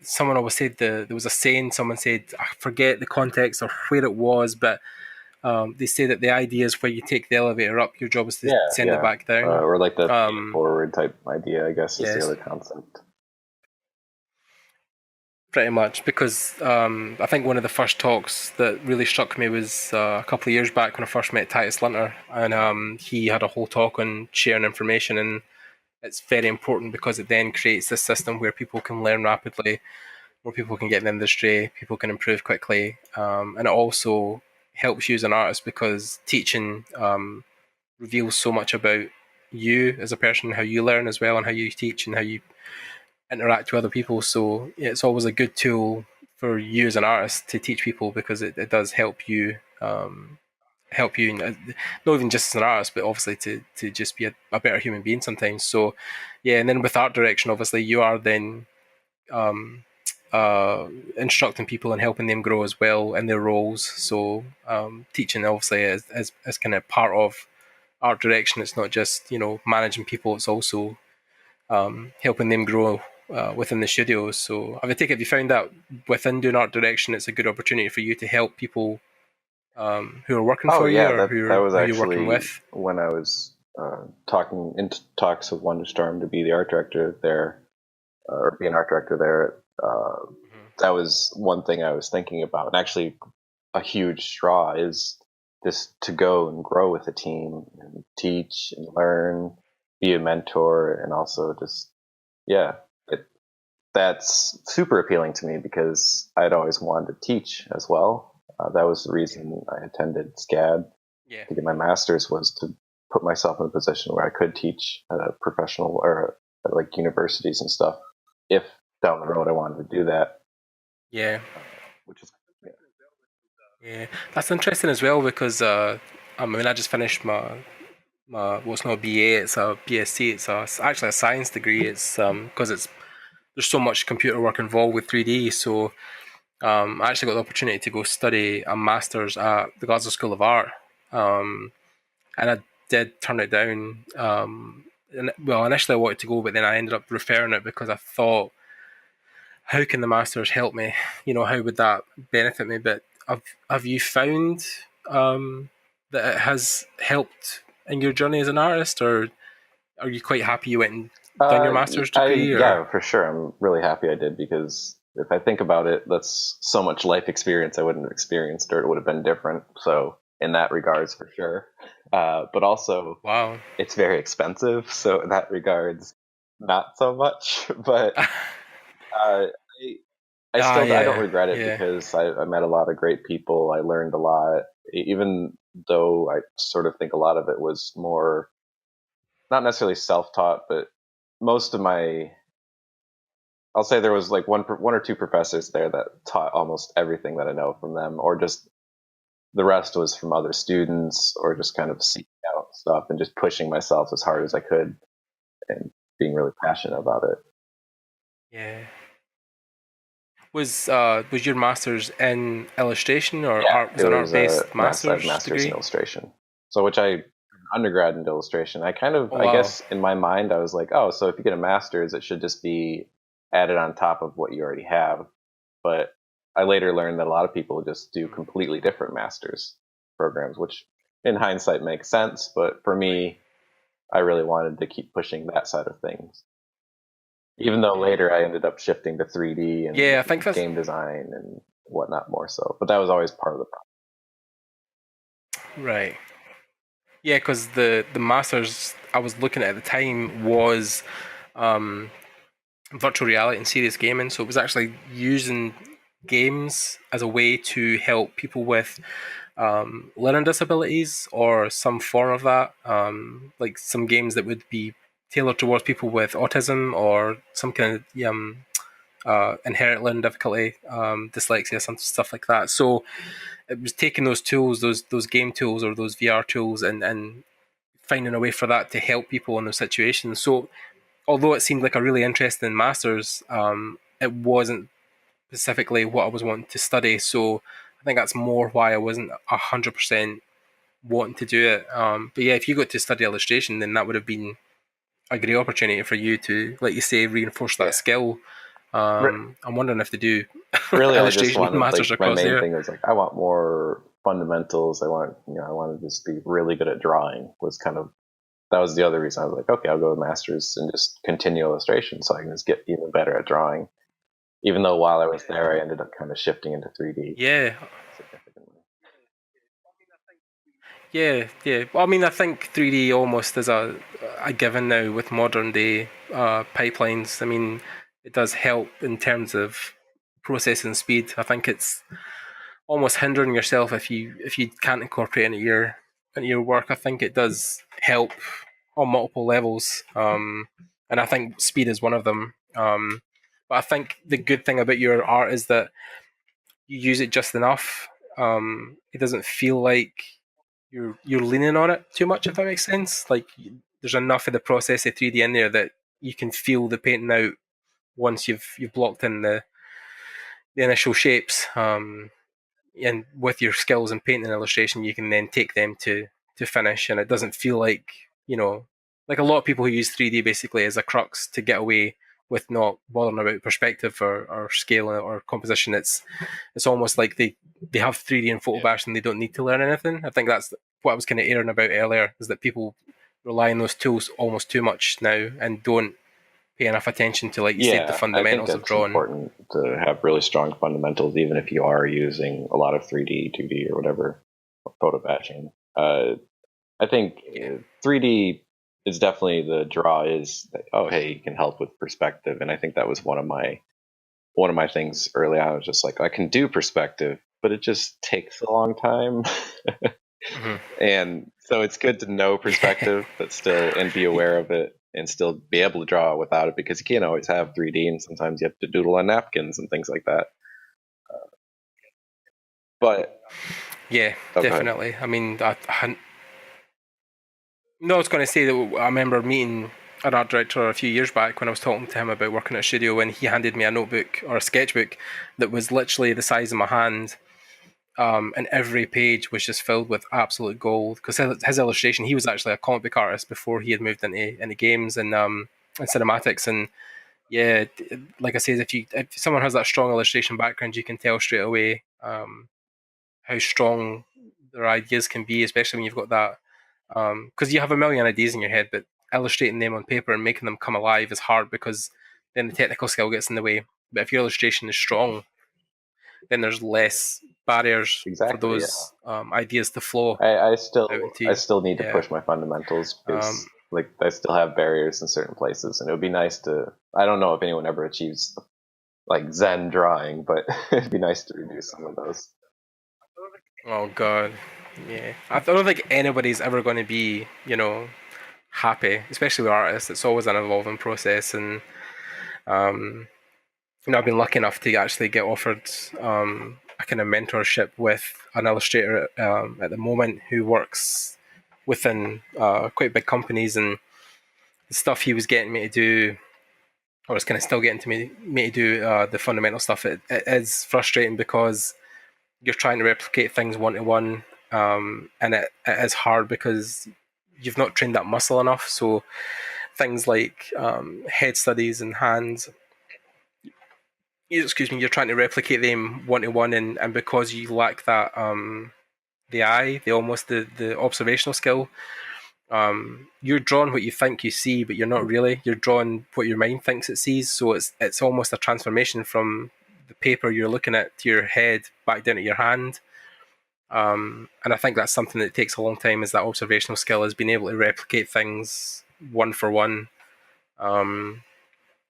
someone always said there was a saying. Someone said, I forget the context or where it was, but they say that the idea is where you take the elevator up, your job is to send it back down, or like the forward type idea, I guess, is the other concept. Pretty much, because I think one of the first talks that really struck me was a couple of years back when I first met Titus Linter, and he had a whole talk on sharing information, and it's very important because it then creates this system where people can learn rapidly, more people can get in the industry, people can improve quickly, and it also helps you as an artist because teaching reveals so much about you as a person, how you learn as well, and how you teach and how you interact with other people. So it's always a good tool for you as an artist to teach people because it does help you not even just as an artist, but obviously to just be a better human being sometimes. So and then with art direction, obviously you are then instructing people and helping them grow as well in their roles. So teaching obviously is kind of part of art direction. It's not just managing people, it's also helping them grow within the studios. So I would take it, if you found that within doing art direction, it's a good opportunity for you to help people who are working for you or who you're working with. When I was talking in talks with Wonderstorm to be the art director there, or be an art director there, that was one thing I was thinking about. And actually, a huge straw is just to go and grow with a team and teach and learn, be a mentor, and also just that's super appealing to me because I'd always wanted to teach as well. That was the reason I attended SCAD Yeah. to get my master's, was to put myself in a position where I could teach at a professional or at like universities and stuff, if down the road I wanted to do that. Yeah. Which is yeah. Yeah. That's interesting as well because I mean I just finished my what's not a BA, it's a BSc. It's actually a science degree. It's because it's there's so much computer work involved with 3D. So I actually got the opportunity to go study a master's at the Glasgow School of Art, and I did turn it down. And, well, initially I wanted to go, but then I ended up referring it because I thought, how can the masters help me? You know, how would that benefit me? But have you found that it has helped in your journey as an artist, or are you quite happy you went and done your master's degree? Or Yeah, for sure. I'm really happy I did, because if I think about it, that's so much life experience I wouldn't have experienced, or it would have been different. So in that regards, for sure. But also, wow, it's very expensive, so in that regards, not so much. But uh, I don't yeah, regret it, yeah, because I met a lot of great people. I learned a lot, even though I sort of think a lot of it was more not necessarily self-taught, but most of my I'll say there was like one or two professors there that taught almost everything that I know from them, or just the rest was from other students, or just kind of seeking out stuff and just pushing myself as hard as I could and being really passionate about it. yeah. Was your master's in illustration or Yeah, art? Was it it an was a art-based master's master's in degree? illustration. So which I undergrad in illustration. Oh I wow. guess in my mind I was like, oh, so if you get a master's, it should just be added on top of what you already have. But I later learned that a lot of people just do completely different master's programs, which in hindsight makes sense. But for me, I really wanted to keep pushing that side of things. Even though later I ended up shifting to 3D and Yeah, I think that's game design and whatnot more so. But that was always part of the right. Yeah, because the masters I was looking at the time was um, virtual reality and serious gaming. So it was actually using games as a way to help people with learning disabilities or some form of that. Like some games that would be tailored towards people with autism or some kind of inherent learning difficulty, dyslexia, some stuff like that. So it was taking those tools, those game tools or those VR tools, and finding a way for that to help people in those situations. So although it seemed like a really interesting masters, it wasn't specifically what I was wanting to study. So I think that's more why I wasn't 100% wanting to do it. But yeah, if you got to study illustration, then that would have been a great opportunity for you to, like you say, reinforce yeah. that skill. I'm wondering if they do Really, I just illustration wanted, masters like, my across main there. thing was like, I want more fundamentals. I wanted to just be really good at drawing. Was kind of that was the other reason I was like, okay, I'll go to masters and just continue illustration, so I can just get even better at drawing. Even though while I was there, I ended up kind of shifting into 3D Yeah, significantly. yeah. Well, I mean, I think 3D almost is a given now with modern day pipelines. I mean, it does help in terms of processing speed. I think it's almost hindering yourself if you can't incorporate into your work. I think it does help on multiple levels, and I think speed is one of them. But I think the good thing about your art is that you use it just enough. It doesn't feel like you're leaning on it too much, if that makes sense. Like there's enough of the process of 3D in there that you can feel the painting out once you've blocked in the initial shapes. And with your skills in painting and illustration, you can then take them to finish, and it doesn't feel like like a lot of people who use 3D basically as a crux to get away with not bothering about perspective or scale or composition. It's almost like they have 3D and photo bash and they don't need to learn anything. I think that's what I was kind of airing about earlier, is that people rely on those tools almost too much now and don't pay enough attention to, like you said, the Yeah, I think fundamentals of it's drawing. important to have really strong fundamentals, even if you are using a lot of 3D, 2D, or whatever photo batching. I think Yeah. 3D is definitely the draw. Is that, oh, hey, you can help with perspective, and I think that was one of my things early on. I was just like, I can do perspective, but it just takes a long time. Mhm. And so it's good to know perspective, but still, and be aware of it, and still be able to draw without it, because you can't always have 3D, and sometimes you have to doodle on napkins and things like that. But Yeah, oh, go ahead. definitely. I mean, no, I was going to say that I remember meeting an art director a few years back when I was talking to him about working at a studio, and he handed me a notebook or a sketchbook that was literally the size of my hand, and every page was just filled with absolute gold. Because his illustration, he was actually a comic book artist before he had moved into games and cinematics. And yeah, like I said, if someone has that strong illustration background, you can tell straight away how strong their ideas can be, especially when you've got that. Because you have a million ideas in your head, but illustrating them on paper and making them come alive is hard because then the technical skill gets in the way. But if your illustration is strong, then there's less barriers for Exactly. Yeah. those ideas to flow I out still into I you. still need to Yeah. push my fundamentals, Um, because like I still have barriers in certain places, and it would be nice to. I don't know if anyone ever achieves like Zen drawing, but it'd be nice to reduce some of those. oh God. Yeah. I don't think anybody's ever going to be, happy, especially with artists. It's always an evolving process. And, um, I've been lucky enough to actually get offered a kind of mentorship with an illustrator at the moment who works within quite big companies, and the stuff he was getting me to do, or is kind of still getting me to do the fundamental stuff. It is frustrating because you're trying to replicate things one to one, and it is hard because you've not trained that muscle enough. So things like head studies and hands, excuse me, you're trying to replicate them one to one, and because you lack that the eye, the observational skill, you're drawing what you think you see, but you're not really. You're drawing what your mind thinks it sees. So it's almost a transformation from the paper you're looking at to your head back down to your hand. And I think that's something that takes a long time, is that observational skill, is being able to replicate things one for one. Um,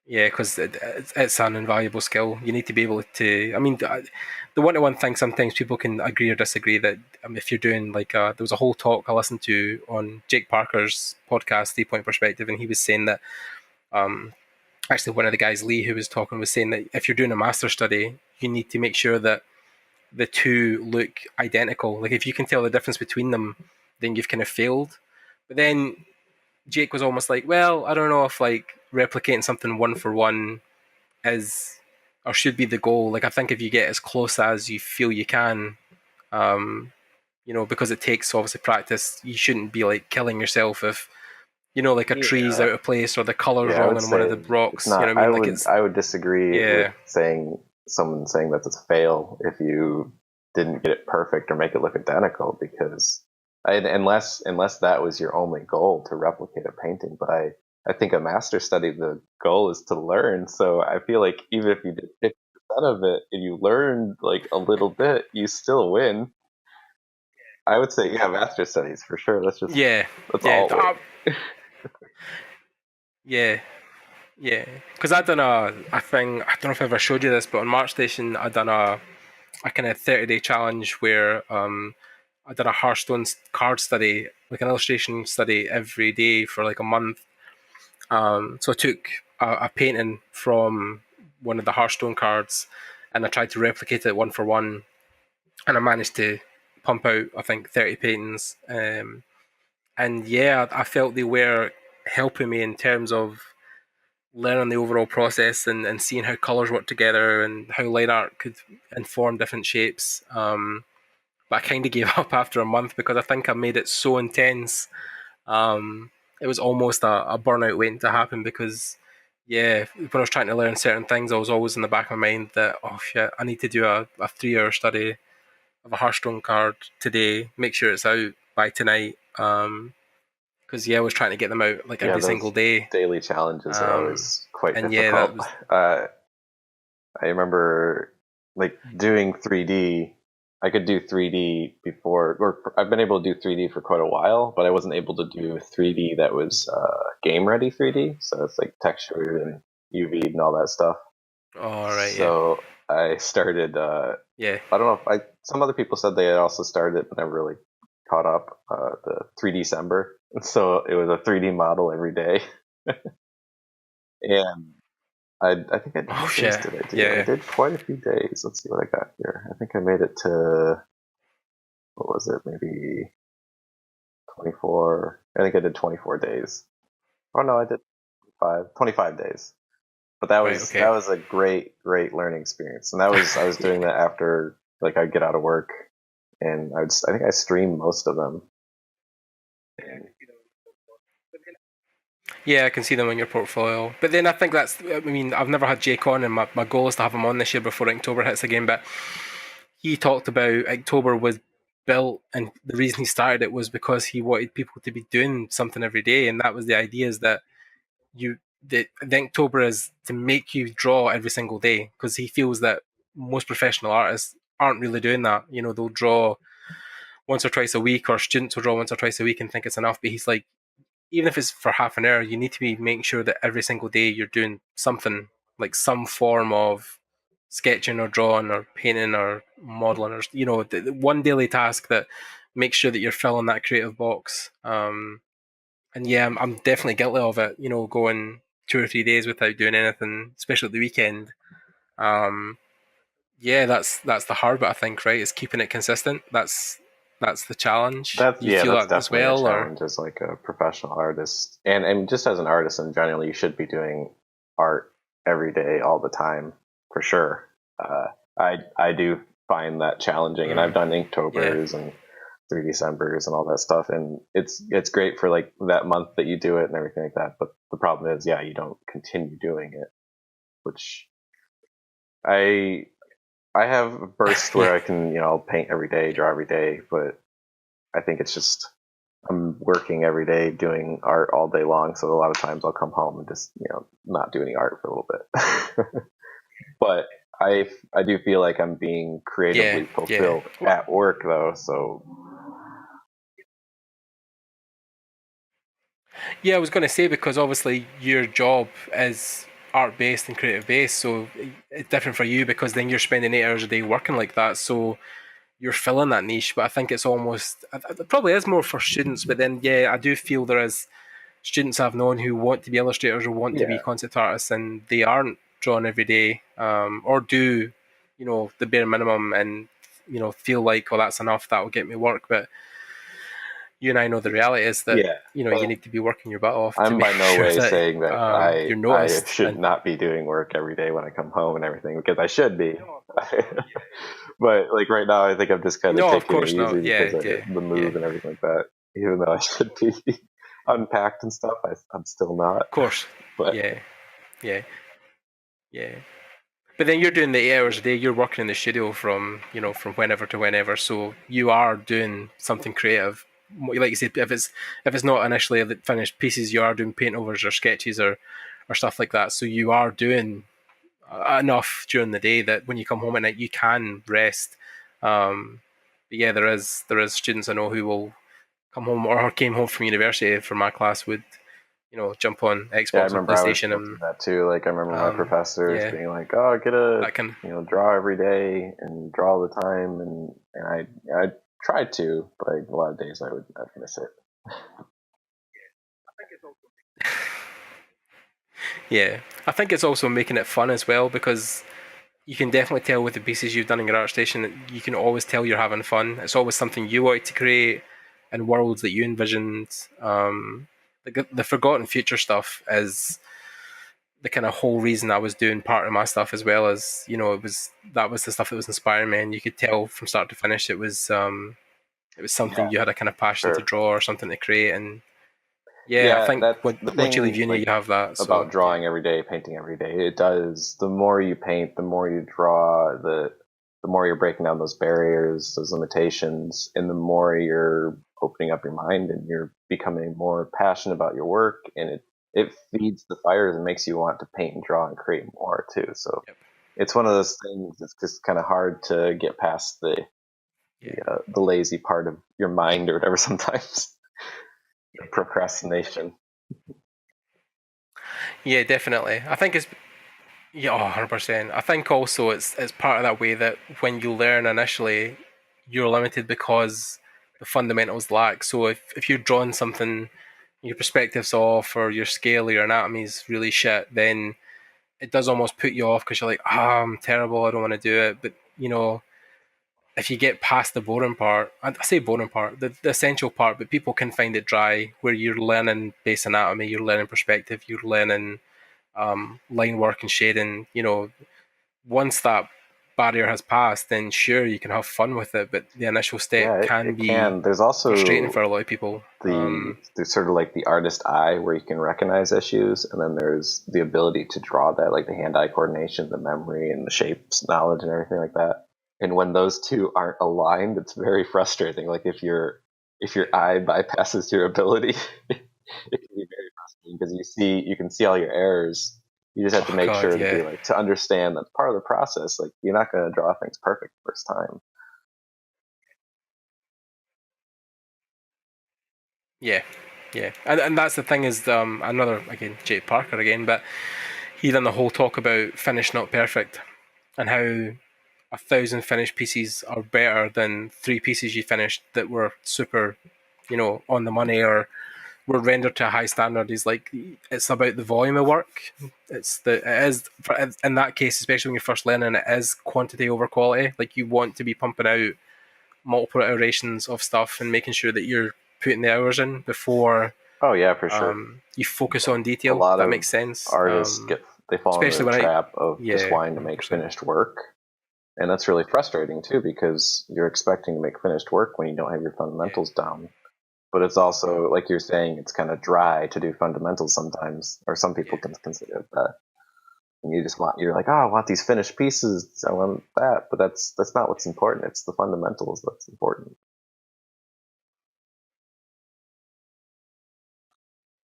yeah, because it's an invaluable skill. You need to be able to. I mean, the one-to-one thing, sometimes people can agree or disagree that if you're doing like there was a whole talk I listened to on Jake Parker's podcast, 3 Point Perspective, and he was saying that um, actually one of the guys, Lee, who was talking, was saying that if you're doing a master study, you need to make sure that the two look identical. Like if you can tell the difference between them, then you've kind of failed. But then Jake was almost like, well, I don't know if like replicating something one for one is or should be the goal. Like I think if you get as close as you feel you can, um, because it takes obviously practice, you shouldn't be like killing yourself if like a tree's Yeah, out of place or the color's yeah. I wrong would on one of say the it's rocks. You know not. what I mean? Like it's I would disagree with yeah, saying someone saying that it's a fail if you didn't get it perfect or make it look identical, because unless that was your only goal, to replicate a painting. But I think a master study, the goal is to learn. So I feel like even if you did 50% of it and you learned like a little bit, you still win. I would say, yeah, master studies for sure. yeah, Let's yeah, all win. yeah. Yeah, because I done a thing. I don't know if I ever showed you this, but on March Station, I done a kind of 30-day challenge where I did a Hearthstone card study, like an illustration study every day for like a month. So I took a painting from one of the Hearthstone cards, and I tried to replicate it one for one, and I managed to pump out I think 30 paintings. And yeah, I felt they were helping me in terms of learning the overall process and seeing how colours work together and how line art could inform different shapes. But I kind of gave up after a month because I think I made it so intense. Um, it was almost a burnout waiting to happen because, yeah, when I was trying to learn certain things, I was always in the back of my mind that, oh shit, I need to do a 3 hour study of a Hearthstone card today, make sure it's out by tonight. Because, yeah, I was trying to get them out like Yeah, every single those day. daily challenges are Um, always quite and yeah, that difficult. was, I remember like doing 3D. I could do 3D before, or I've been able to do 3D for quite a while, but I wasn't able to do 3D that was game ready 3D. So it's like textured and UV'd and all that stuff. all right, yeah. So I started Yeah. I don't know if some other people said they had also started it, but never really caught up. The 3D December, so it was a 3D model every day, and I think how Oh many days shit. did I do? I Yeah. did quite a few days. Let's see what I got here. I think I made it to, what was it? Maybe 24. I think I did 24 days. Oh no, I did 25 days. But that Right. was Okay. a great learning experience, and that was, I was doing that after, like, I'd get out of work, and I think I streamed most of them. And Yeah, I can see them on your portfolio. But then I think that's, I mean, I've never had Jake on, and my goal is to have him on this year before October hits again. But he talked about October was built, and the reason he started it was because he wanted people to be doing something every day. And that was the idea, is that you, the October is to make you draw every single day, because he feels that most professional artists aren't really doing that. You know, they'll draw once or twice a week, or students will draw once or twice a week and think it's enough. But he's like, even if it's for half an hour, you need to be making sure that every single day you're doing something, like some form of sketching or drawing or painting or modeling, or the one daily task that makes sure that you're filling that creative box. And yeah, I'm definitely guilty of it. Going 2 or 3 days without doing anything, especially at the weekend. Um, yeah, that's the hard bit, I think. Right, is keeping it consistent. That's the challenge. that's, Do you yeah, feel that's that as definitely a well, or challenge as like a professional artist, and just as an artist in general, you should be doing art every day, all the time, for sure. Uh, I do find that challenging, and I've done yeah, Inktober's and 3 Decembers and all that stuff, and it's great for like that month that you do it and everything like that. But the problem is, yeah, you don't continue doing it, which I I have bursts yeah. where I can, paint every day, draw every day, but I think it's just I'm working every day doing art all day long, so a lot of times I'll come home and just, not do any art for a little bit. But I do feel like I'm being Yeah, creatively yeah. fulfilled at work though, so Yeah, I was going to say, because obviously your job is art based and creative based, so it's different for you, because then you're spending 8 hours a day working like that. So you're filling that niche. But I think it's almost, it probably is more for students. But then, yeah, I do feel there is students I've known who want to be illustrators or want to be yeah. concept artists, and they aren't drawing every day, or do, the bare minimum, and feel like, well, that's enough, that will get me work. But you and I know the reality is that Yeah. you need to be working your butt off to I'm make by no sure way that saying that you're I noticed. should And not be doing work every day when I come home and everything, because I should be. But like right now, I think I'm just kind of no, of taking it course not. easy because Yeah, of yeah, the yeah. move and everything like that. Even though I should be unpacked and stuff, I'm still not. Of course. But Yeah, yeah, yeah. But then you're doing the 8 hours a day. You're working in the studio from from whenever to whenever. So you are doing something creative. Like you said, if it's not initially the finished pieces, you are doing paint overs or sketches or stuff like that. So you are doing enough during the day that when you come home at night, you can rest. But yeah, there is students I know who will come home, or came home from university for my class, would jump on yeah, I Xbox or remember I was PlayStation, guilty and of that too. Like I remember my professors yeah, being like, "Oh, get a that can. draw every day and draw all the time," and I tried to, but a lot of days I'd miss it. Yeah, I think it's also making it fun as well, because you can definitely tell with the pieces you've done in your art station that you can always tell you're having fun. It's always something you wanted to create and worlds that you envisioned. The Forgotten Future stuff is the kind of whole reason I was doing part of my stuff, as well as that was the stuff that was inspiring me, and you could tell from start to finish it was something Yeah, you had a kind of passion to sure. draw or something to create. And yeah, I Yeah, think that's the once you leave thing. uni, Like you have that. So about yeah, drawing every day, painting every day, it does. The more you paint, the more you draw, the more you're breaking down those barriers, those limitations, and the more you're opening up your mind and you're becoming more passionate about your work, and it feeds the fires and makes you want to paint and draw and create more too. So yep, it's one of those things. It's just kind of hard to get past yeah, the lazy part of your mind or whatever sometimes. Procrastination. yeah, definitely. I think it's Yeah, 100%. I think also it's part of that way that when you learn initially, you're limited because the fundamentals lack. So if you're drawing something, your perspective's off, or your scale or your anatomy's really shit, then it does almost put you off because you're like, I'm terrible, I don't want to do it. But if you get past the boring part, I say boring part, the essential part, but people can find it dry, where you're learning base anatomy, you're learning perspective, you're learning line work and shading. Once that barrier has passed, then sure you can have fun with it, but the initial step Yeah, can it be can. There's frustrating also for a lot of people. there's sort of like the artist eye where you can recognize issues, and then there's the ability to draw that, like the hand-eye coordination, the memory, and the shapes knowledge, and everything like that. And when those two aren't aligned, it's very frustrating. Like if your eye bypasses your ability, it can be very frustrating because you can see all your errors. You just have to Oh make god, sure to yeah, be like to understand that's part of the process. Like you're not going to draw things perfect first time. yeah, yeah, and that's the thing is another again Jake Parker again, but he done the whole talk about finished not perfect and how 1,000 finished pieces are better than 3 pieces you finished that were super, on the money or were rendered to a high standard. Is like it's about the volume of work. It is in that case, especially when you're first learning, it is quantity over quality. Like you want to be pumping out multiple iterations of stuff and making sure that you're putting the hours in before Oh yeah, for sure. you focus on A detail. If lot that of makes sense. artists they fall into Especially the when I, trap of just yeah, wanting to make 100%. finished work, and that's really frustrating too because you're expecting to make finished work when you don't have your Yeah, fundamentals down. But it's also like you're saying, it's kind of dry to do fundamentals sometimes, or some people yeah. can consider it that. And you're like, oh, I want these finished pieces, I want that, but that's not what's important. It's the fundamentals that's important.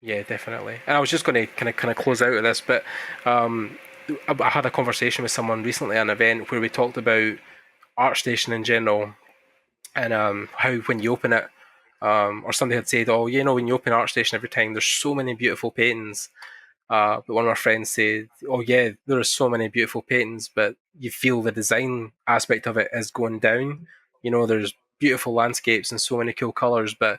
Yeah, definitely. And I was just going to kind of close out of this, but um, I had a conversation with someone recently at an event where we talked about ArtStation in general and how when you open it, or somebody had said, oh, when you open ArtStation every time, there's so many beautiful paintings. But one of our friends said, oh yeah, there are so many beautiful paintings, but you feel the design aspect of it is going down. There's beautiful landscapes and so many cool colors, but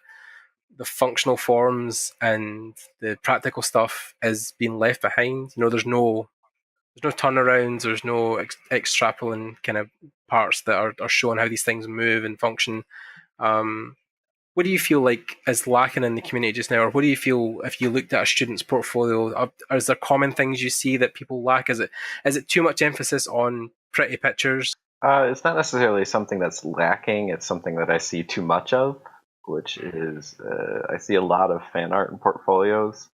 the functional forms and the practical stuff is being left behind. There's no turnarounds, there's no extrapoling kind of parts that are showing how these things move and function. Um, what do you feel like is lacking in the community just now, or what do you feel if you looked at a student's portfolio? Is there common things you see that people lack? Is it too much emphasis on pretty pictures? It's not necessarily something that's lacking. It's something that I see too much of, which is I see a lot of fan art in portfolios,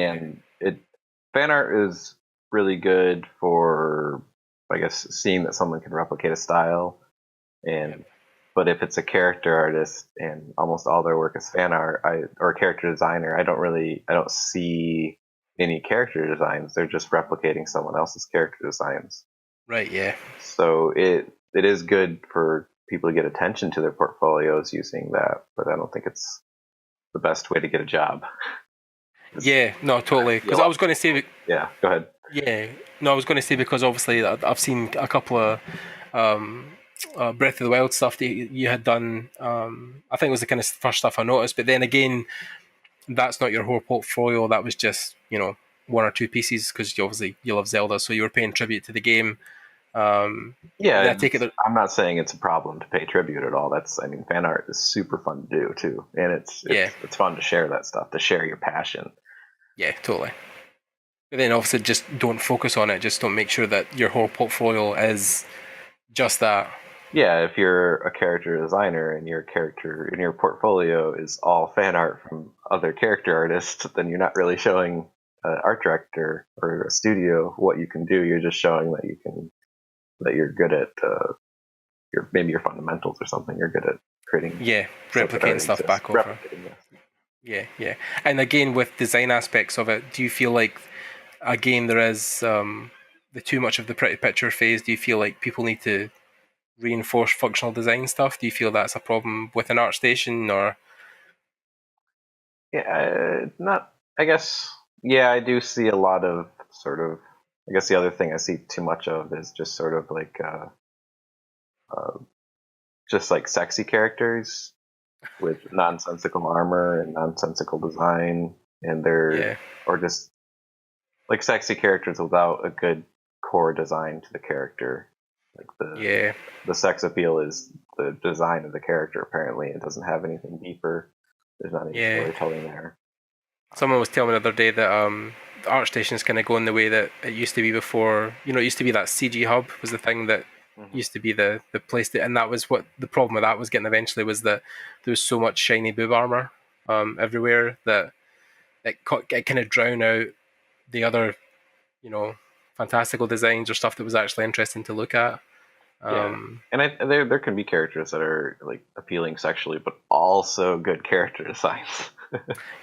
Okay. and it fan art is really good for, I guess, seeing that someone can replicate a style. Yep. And but if it's a character artist and almost all their work is fan art, or a character designer, I don't see any character designs. They're just replicating someone else's character designs. Right. Yeah. So it is good for people to get attention to their portfolios using that, but I don't think it's the best way to get a job. Yeah. No. I Totally. see a Because I lot. was going to say, Yeah, go ahead. yeah. No, I was going to say because obviously I've seen a couple of um, Breath of the Wild stuff that you had done. I think it was the kind of first stuff I noticed. But then again, that's not your whole portfolio. That was just one or two pieces because you love Zelda, so you were paying tribute to the game. But then Yeah, I take it that I'm not saying it's a problem to pay tribute at all. I mean, fan art is super fun to do too, and yeah, it's fun to share that stuff, to share your passion. yeah, totally. But then obviously just don't focus on it. Just don't make sure that your whole portfolio is just that. Yeah, if you're a character designer and your character in your portfolio is all fan art from other character artists, then you're not really showing an art director or a studio what you can do. You're just showing that you're good at maybe your fundamentals or something. You're good at creating Yeah, stuff that replicating already stuff exists. back over. Replicating this. Yeah, yeah. And again, with design aspects of it, do you feel like again there is the too much of the pretty picture phase? Do you feel like people need to reinforce functional design stuff? Do you feel that's a problem with an art station or? Yeah, not. I guess. Yeah, I do see a lot of sort of. I guess the other thing I see too much of is just sort of like just like sexy characters with nonsensical armor and nonsensical design, and Yeah, or just like sexy characters without a good core design to the character. Like yeah, the sex appeal is the design of the character. Apparently, it doesn't have anything deeper. There's not any yeah. storytelling there. Someone was telling me the other day that the ArtStation is kind of going the way that it used to be before. You know, it used to be that CG Hub was the thing that Mm-hmm. used to be the place that, and that was what the problem with that was getting eventually was that there was so much shiny boob armor everywhere that it kind of drowned out the other, you know, fantastical designs or stuff that was actually interesting to look at. Yeah, Um, and there can be characters that are like appealing sexually, but also good character designs.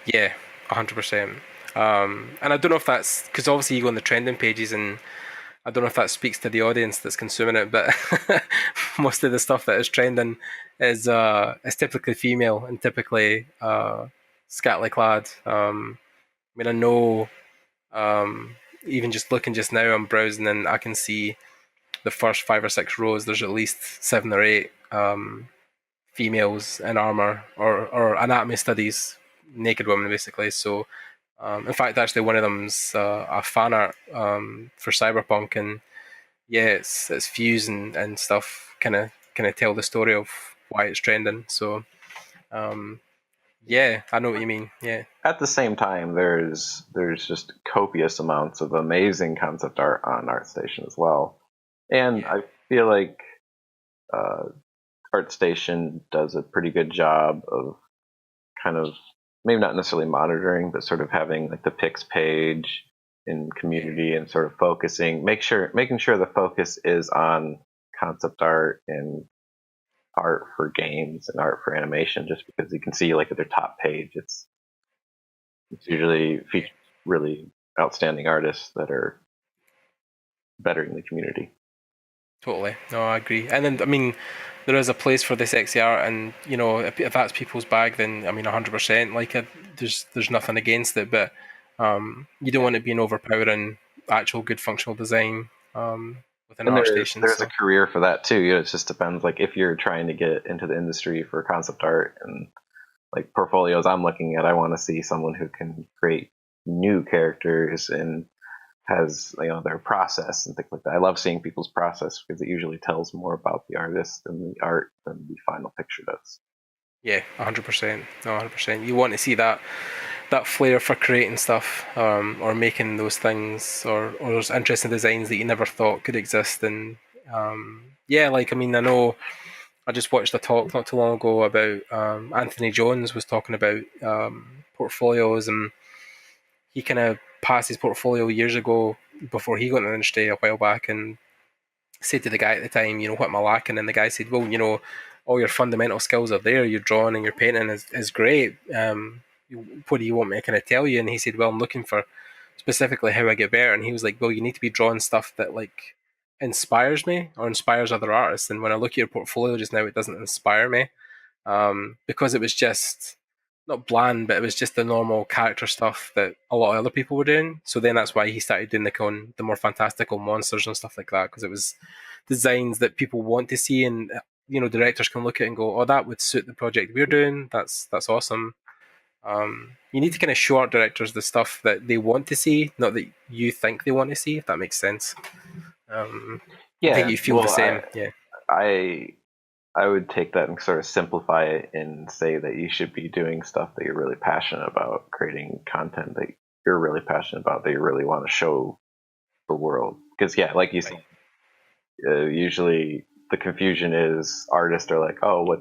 yeah, 100%. And I don't know if that's because obviously you go on the trending pages, and I don't know if that speaks to the audience that's consuming it, but most of the stuff that is trending is typically female and typically scantily clad. I mean, I know even just looking just now, I'm browsing and I can see the first 5 or 6 rows. There's at least 7 or 8 females in armor or anatomy studies, naked women basically. So, in fact, actually, one of them's a fan art for Cyberpunk, and yeah, it's views and stuff kind of tell the story of why it's trending. So, um, yeah, I know what you mean. Yeah, At the same time, there's just copious amounts of amazing concept art on ArtStation as well, and yeah, I feel like uh, ArtStation does a pretty good job of kind of maybe not necessarily monitoring, but sort of having like the picks page in yeah, community and sort of making sure the focus is on concept art and art for games and art for animation. Just because you can see like at their top page, it's usually yeah. features really outstanding artists that are bettering the community. Totally. No, I agree. And then, I mean, there is a place for this sexy art, and you know, if that's people's bag, then I mean, 100%. Like, there's nothing against it, but you don't Yeah. want it being overpowering actual good functional design within And art stations. there's a So career for that too. You know, it just depends. Like if you're trying to get into the industry for concept art and like portfolios I'm looking at, I want to see someone who can create new characters and has their process and things like that. I love seeing people's process because it usually tells more about the artist and the art than the final picture does. yeah, 100%. No, 100%. You want to see that flair for creating stuff or making those things or those interesting designs that you never thought could exist. And yeah, like I mean, I know I just watched a talk not too long ago about Anthony Jones was talking about portfolios, and he kind of passed his portfolio years ago before he got into the industry a while back, and said to the guy at the time, you know, what am I lacking? And the guy said, well, you know, all your fundamental skills are there. Your drawing and your painting is great. What do you want me to kind of tell you? And he said, well, I'm looking for specifically how I get better. And he was like, well, you need to be drawing stuff that like inspires me or inspires other artists. And when I look at your portfolio just now, it doesn't inspire me because it was just not bland, but it was just the normal character stuff that a lot of other people were doing. So then that's why he started doing the more fantastical monsters and stuff like that, because it was designs that people want to see, and you know, directors can look at it and go, "Oh, that would suit the project we're doing. That's awesome." You need to kind of show art directors the stuff that they want to see, not that you think they want to see. If that makes sense. I think Yeah, you feel the well, same. Yeah. I I would take that and sort of simplify it and say that you should be doing stuff that you're really passionate about, creating content that you're really passionate about, that you really want to show the world. Because yeah, like you said, usually the confusion is artists are like, oh, what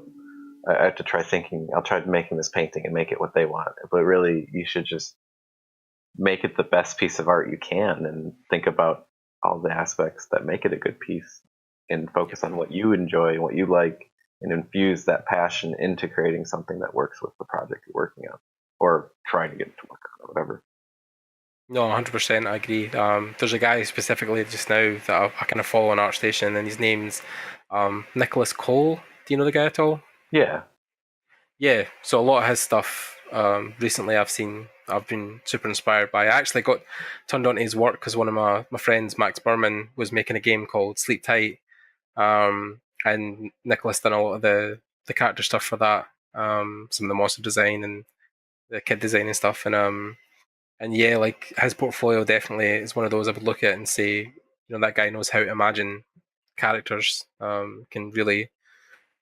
I have to try thinking, I'll try making this painting and make it what they want. But really, you should just make it the best piece of art you can and think about all the aspects that make it a good piece and focus on what you enjoy and what you like and infuse that passion into creating something that works with the project you're working on or trying to get it to work on or whatever. No, 100%. I agree. There's a guy specifically just now that I kind of follow on ArtStation, and his name's Nicholas Cole. Do you know the guy at all? Yeah. Yeah. So a lot of his stuff. recently I've been super inspired by. I actually got turned on to his work because one of my friends, Max Berman, was making a game called Sleep Tight, and Nicholas done a lot of the character stuff for that, some of the monster design and the kid design and stuff, and yeah, like his portfolio definitely is one of those I would look at and say, that guy knows how to imagine characters, can really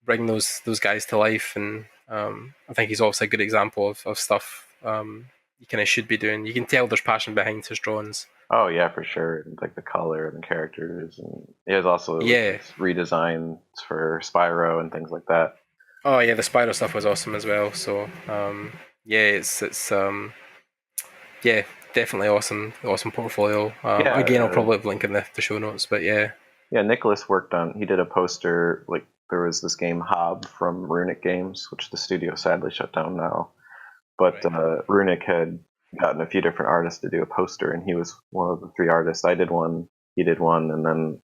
bring those guys to life, and I think he's also a good example of stuff you kind of should be doing. You can tell there's passion behind his drawings. Oh yeah, for sure. Like the color and the characters, and he has also like Yeah. his redesigns for Spyro and things like that. Oh yeah, the Spyro stuff was awesome as well. So yeah, it's yeah, definitely awesome portfolio. Yeah, Again, I'll probably link in the show notes, but yeah. yeah. Nicholas worked on. He did a poster. Like there was this game Hob from Runic Games, which the studio sadly shut down now. But Right. Runic had gotten a few different artists to do a poster, and he was one of the three artists. I did one, he did one, and then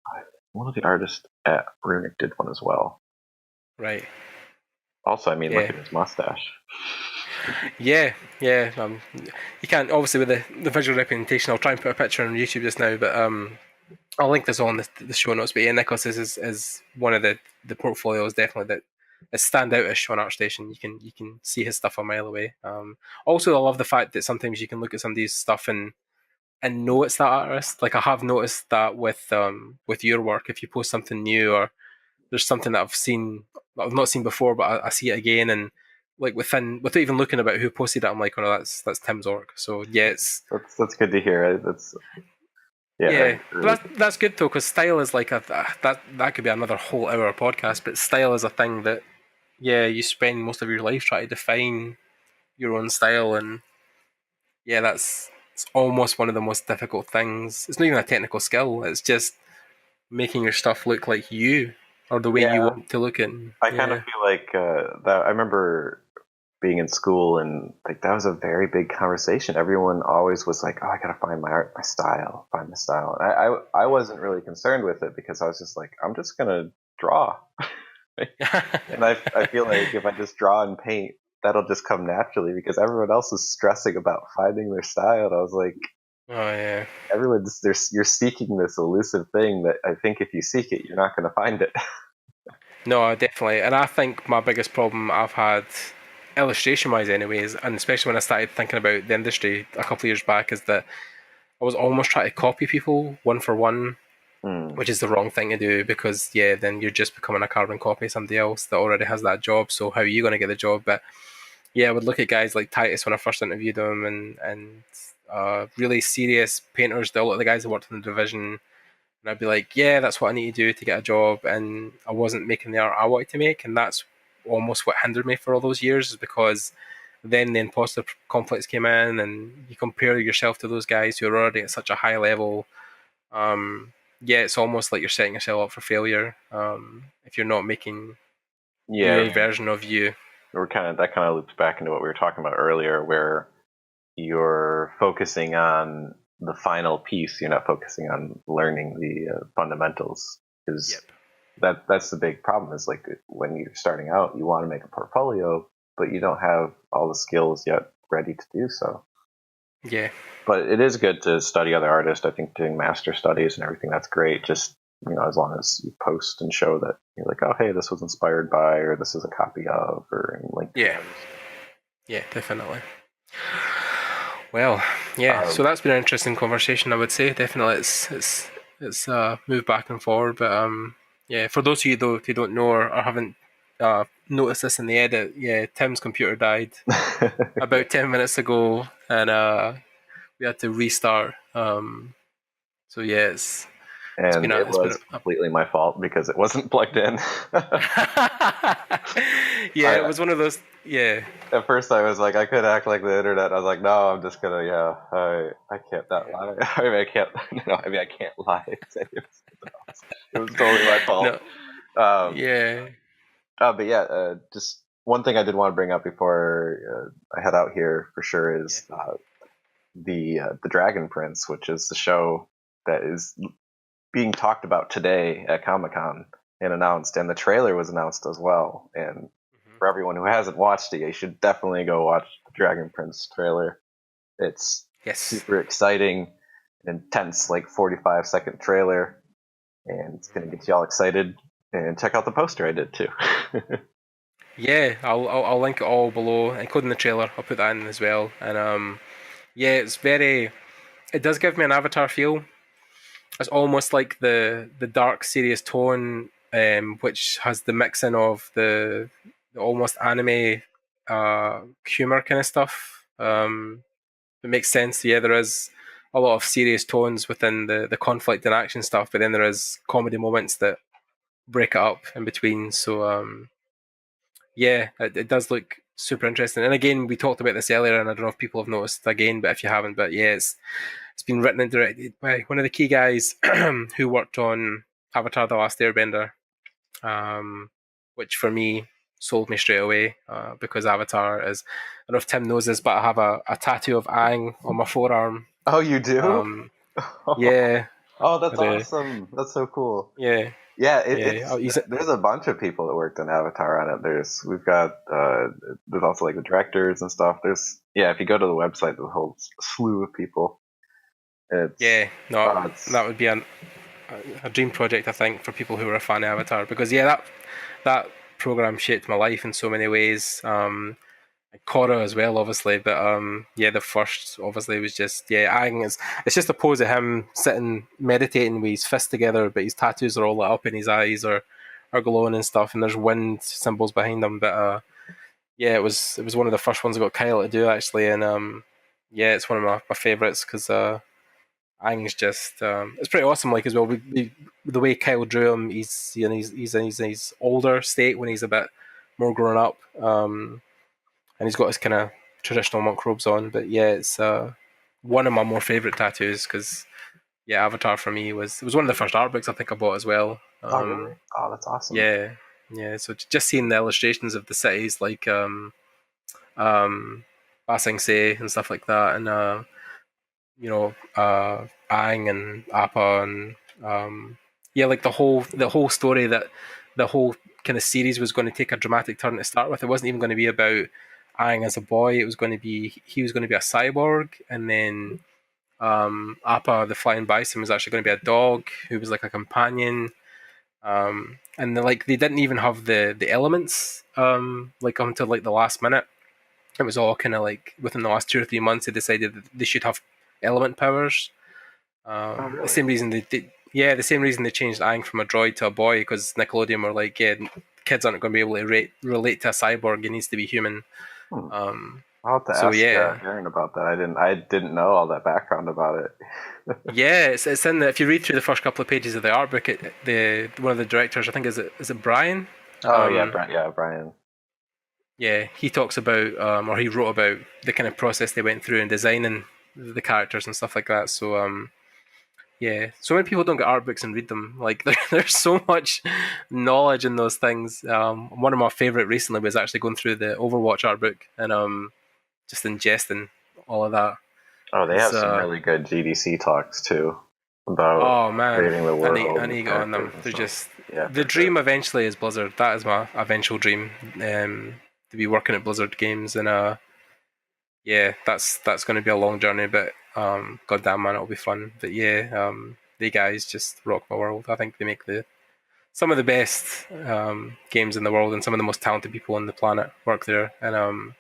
one of the artists at Runic did one as well. Right. Also, I mean, look Yeah. at his mustache. Yeah. You can't, obviously, with the visual representation. I'll try and put a picture on YouTube just now, but I'll link this all in the show notes. But yeah, Nicholas is one of the portfolios definitely that is standoutish on ArtStation. You can see his stuff a mile away. Also, I love the fact that sometimes you can look at somebody's stuff and know it's that artist. Like I have noticed that with your work, if you post something new or there's something that I've not seen before, but I see it again, and like without even looking about who posted it, I'm like, oh no, that's Tim's work. So yeah, it's That's good to hear. That's yeah, yeah, really. but that's good though, because style is like that could be another whole hour podcast. But style is a thing that yeah, you spend most of your life trying to define your own style, and yeah, it's almost one of the most difficult things. It's not even a technical skill. It's just making your stuff look like you or the way you Yeah, want to look. I kind of Yeah, feel like that. I remember being in school, and like that was a very big conversation. Everyone always was like, "Oh, I gotta find my art, my style, find my style." And I wasn't really concerned with it because I was just like, I'm just gonna draw. And I feel like if I just draw and paint, that'll just come naturally because everyone else is stressing about finding their style. And I was like, oh yeah. you're seeking this elusive thing that I think if you seek it, you're not going to find it. No, definitely. And I think my biggest problem I've had, illustration wise, anyways, and especially when I started thinking about the industry a couple of years back, is that I was almost trying to copy people one for one, Hmm. which is the wrong thing to do because, yeah, then you're just becoming a carbon copy of somebody else that already has that job. So, how are you going to get the job? But yeah, I would look at guys like Titus when I first interviewed him and really serious painters, a lot of the guys that worked in the division, and I'd be like, yeah, that's what I need to do to get a job. And I wasn't making the art I wanted to make. And that's almost what hindered me for all those years, is because then the imposter complex came in and you compare yourself to those guys who are already at such a high level. Um, yeah, it's almost like you're setting yourself up for failure if you're not making Yeah, your version of you. that kind of loops back into what we were talking about earlier, where you're focusing on the final piece. You're not focusing on learning the fundamentals because Yep. that's the big problem. Is like when you're starting out, you want to make a portfolio, but you don't have all the skills yet ready to do so. Yeah. But it is good to study other artists. I think doing master studies and everything, that's great. Just, as long as you post and show that you're like, oh, hey, this was inspired by, or this is a copy of, or link to Yeah. artist. Yeah, definitely. Well, yeah. So Um, that's been an interesting conversation. I would say definitely it's moved back and forward. But yeah. For those of you though who don't know or haven't noticed this in the edit, yeah, Tim's computer died about 10 minutes ago, and we had to restart. So yeah, it's been and it it's been was completely my fault because it wasn't plugged in. yeah, it I was one of those. Yeah. At first I was like, I could act like the internet. I was like, no, I'm just gonna, yeah, I can't not lie. I mean, I can't, no, I mean, I can't lie. It was totally my fault. No. Um, Yeah. but yeah, just one thing I did want to bring up before I head out here for sure Yeah. is the Dragon Prince, which is the show that is being talked about today at Comic Con and announced, and the trailer was announced as well. And for everyone who hasn't watched it, you should definitely go watch the Dragon Prince trailer. It's super exciting, intense, like 45-second trailer, and it's gonna get you all excited. And check out the poster I did too. Yeah, I'll link it all below, including the trailer. I'll put that in as well. And yeah, it does give me an Avatar feel. It's almost like the dark, serious tone, which has the mixing of the almost anime humor kind of stuff. It makes sense. Yeah, there is a lot of serious tones within the conflict and action stuff, but then there is comedy moments that break it up in between. So yeah, it does look super interesting. And again, we talked about this earlier, and I don't know if people have noticed again, but if you haven't, but yeah, it's been written and directed by one of the key guys who worked on Avatar: The Last Airbender, which for me sold me straight away because Avatar is. I don't know if Tim knows this, but I have a tattoo of Aang on my forearm. Oh, you do? Yeah. Oh, that's awesome. That's so cool. Yeah. Yeah, there's a bunch of people that worked on Avatar on it. We've got there's also like the directors and stuff. If you go to the website, there's a whole slew of people. That would be a dream project, I think, for people who are a fan of Avatar, because that program shaped my life in so many ways. Korra as well, obviously, but the first obviously was just Aang it's just a pose of him sitting meditating with his fists together, but his tattoos are all lit up and his eyes are glowing and stuff, and there's wind symbols behind him. But it was one of the first ones I got Kyle to do actually, and it's one of my favourites because Aang's just it's pretty awesome. Like as well, the way Kyle drew him, he's in his older state when he's a bit more grown up. And he's got his kind of traditional monk robes on. But yeah, it's one of my more favourite tattoos because Avatar for me was one of the first art books I think I bought as well. Oh really? Oh, that's awesome. Yeah. So just seeing the illustrations of the cities like Ba Sing Se and stuff like that, and Aang and Appa, and like the whole story that the whole kind of series was going to take a dramatic turn to start with. It wasn't even going to be about Aang as a boy. He was going to be a cyborg, and then Appa the flying bison was actually going to be a dog who was like a companion. And they didn't even have the elements like until like the last minute. It was all kind of like within the last 2 or 3 months they decided that they should have element powers. Really? The same reason the same reason they changed Aang from a droid to a boy, because Nickelodeon were like, kids aren't going to be able to relate to a cyborg. He needs to be human. I'll have to ask Aaron about that. I didn't know all that background about it. It's in if you read through the first couple of pages of the art book, one of the directors, I think is it Brian? Brian. Yeah, he talks about or he wrote about the kind of process they went through in designing the characters and stuff like that. So so many people don't get art books and read them. Like there's so much knowledge in those things. One of my favorite recently was actually going through the Overwatch art book and just ingesting all of that. Oh, they have some really good GDC talks too about creating the world. I need to get on them. They're just the dream eventually is Blizzard. That is my eventual dream, to be working at Blizzard Games, and that's going to be a long journey, but goddamn man, it'll be fun. But they guys just rock my world. I think they make some of the best games in the world, and some of the most talented people on the planet work there. And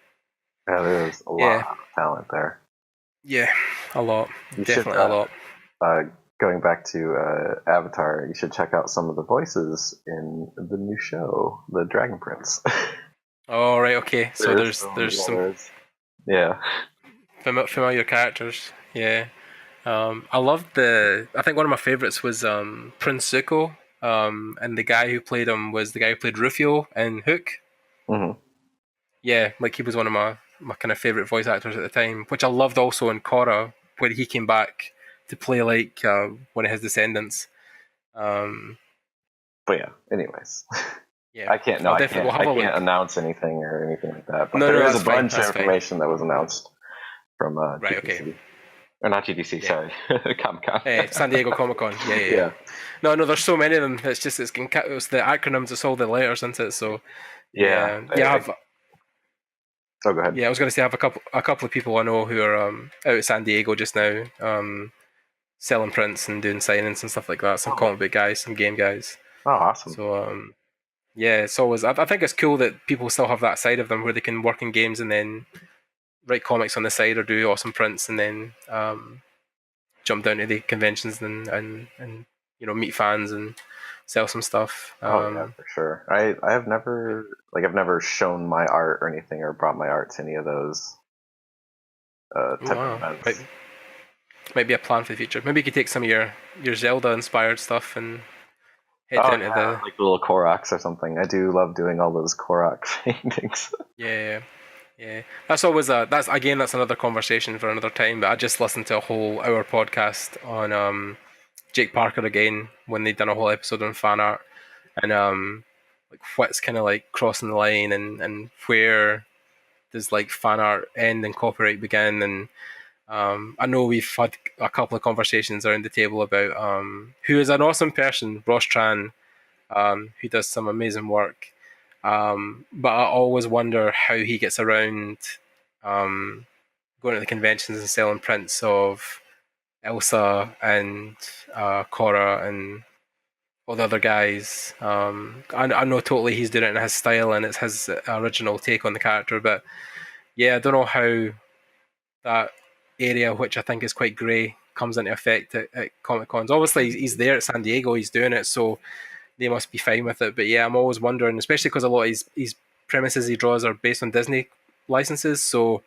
there's a lot of talent there. Yeah, a lot. Definitely a lot. Going back to Avatar, you should check out some of the voices in the new show, The Dragon Prince. Oh, right, okay. So there's some familiar characters. Yeah. I loved I think one of my favorites was Prince Zuko, and the guy who played him was the guy who played Rufio in Hook. Mm-hmm. Yeah, like he was one of my kind of favorite voice actors at the time, which I loved also in Korra, when he came back to play like one of his descendants. But anyways. Yeah, I can't announce anything or anything like that. But there is a bunch of information that was announced from GDC. Okay. Or not GDC, sorry, Comic-Con. San Diego Comic-Con. Yeah. No, there's so many of them. It's the acronyms. It's all the letters, isn't it? So, Yeah. Yeah. I have. Oh, go ahead. Yeah, I was going to say I have a couple of people I know who are out at San Diego just now, selling prints and doing signings and stuff like that. Some comic book guys, some game guys. Oh, awesome. So yeah, it's always. I think it's cool that people still have that side of them where they can work in games and then write comics on the side or do awesome prints and then jump down to the conventions and meet fans and sell some stuff. Oh yeah, for sure. I have never I've never shown my art or anything or brought my art to any of those type of Wow, events. might be a plan for the future. Maybe you could take some of your Zelda inspired stuff and head Oh down to yeah, the like little Koroks or something. I do love doing all those Korok paintings. yeah. Yeah, that's always that's another conversation for another time. But I just listened to a whole hour podcast on Jake Parker again when they'd done a whole episode on fan art and like what's kind of like crossing the line and where does like fan art end and copyright begin. And I know we've had a couple of conversations around the table about who is an awesome person, Ross Tran, who does some amazing work. But I always wonder how he gets around going to the conventions and selling prints of Elsa and Korra and all the other guys. I know totally he's doing it in his style and it's his original take on the character, but yeah, I don't know how that area, which I think is quite grey, comes into effect at Comic Cons. Obviously, he's there at San Diego, he's doing it, so they must be fine with it. But yeah, I'm always wondering, especially because a lot of his premises he draws are based on Disney licenses. So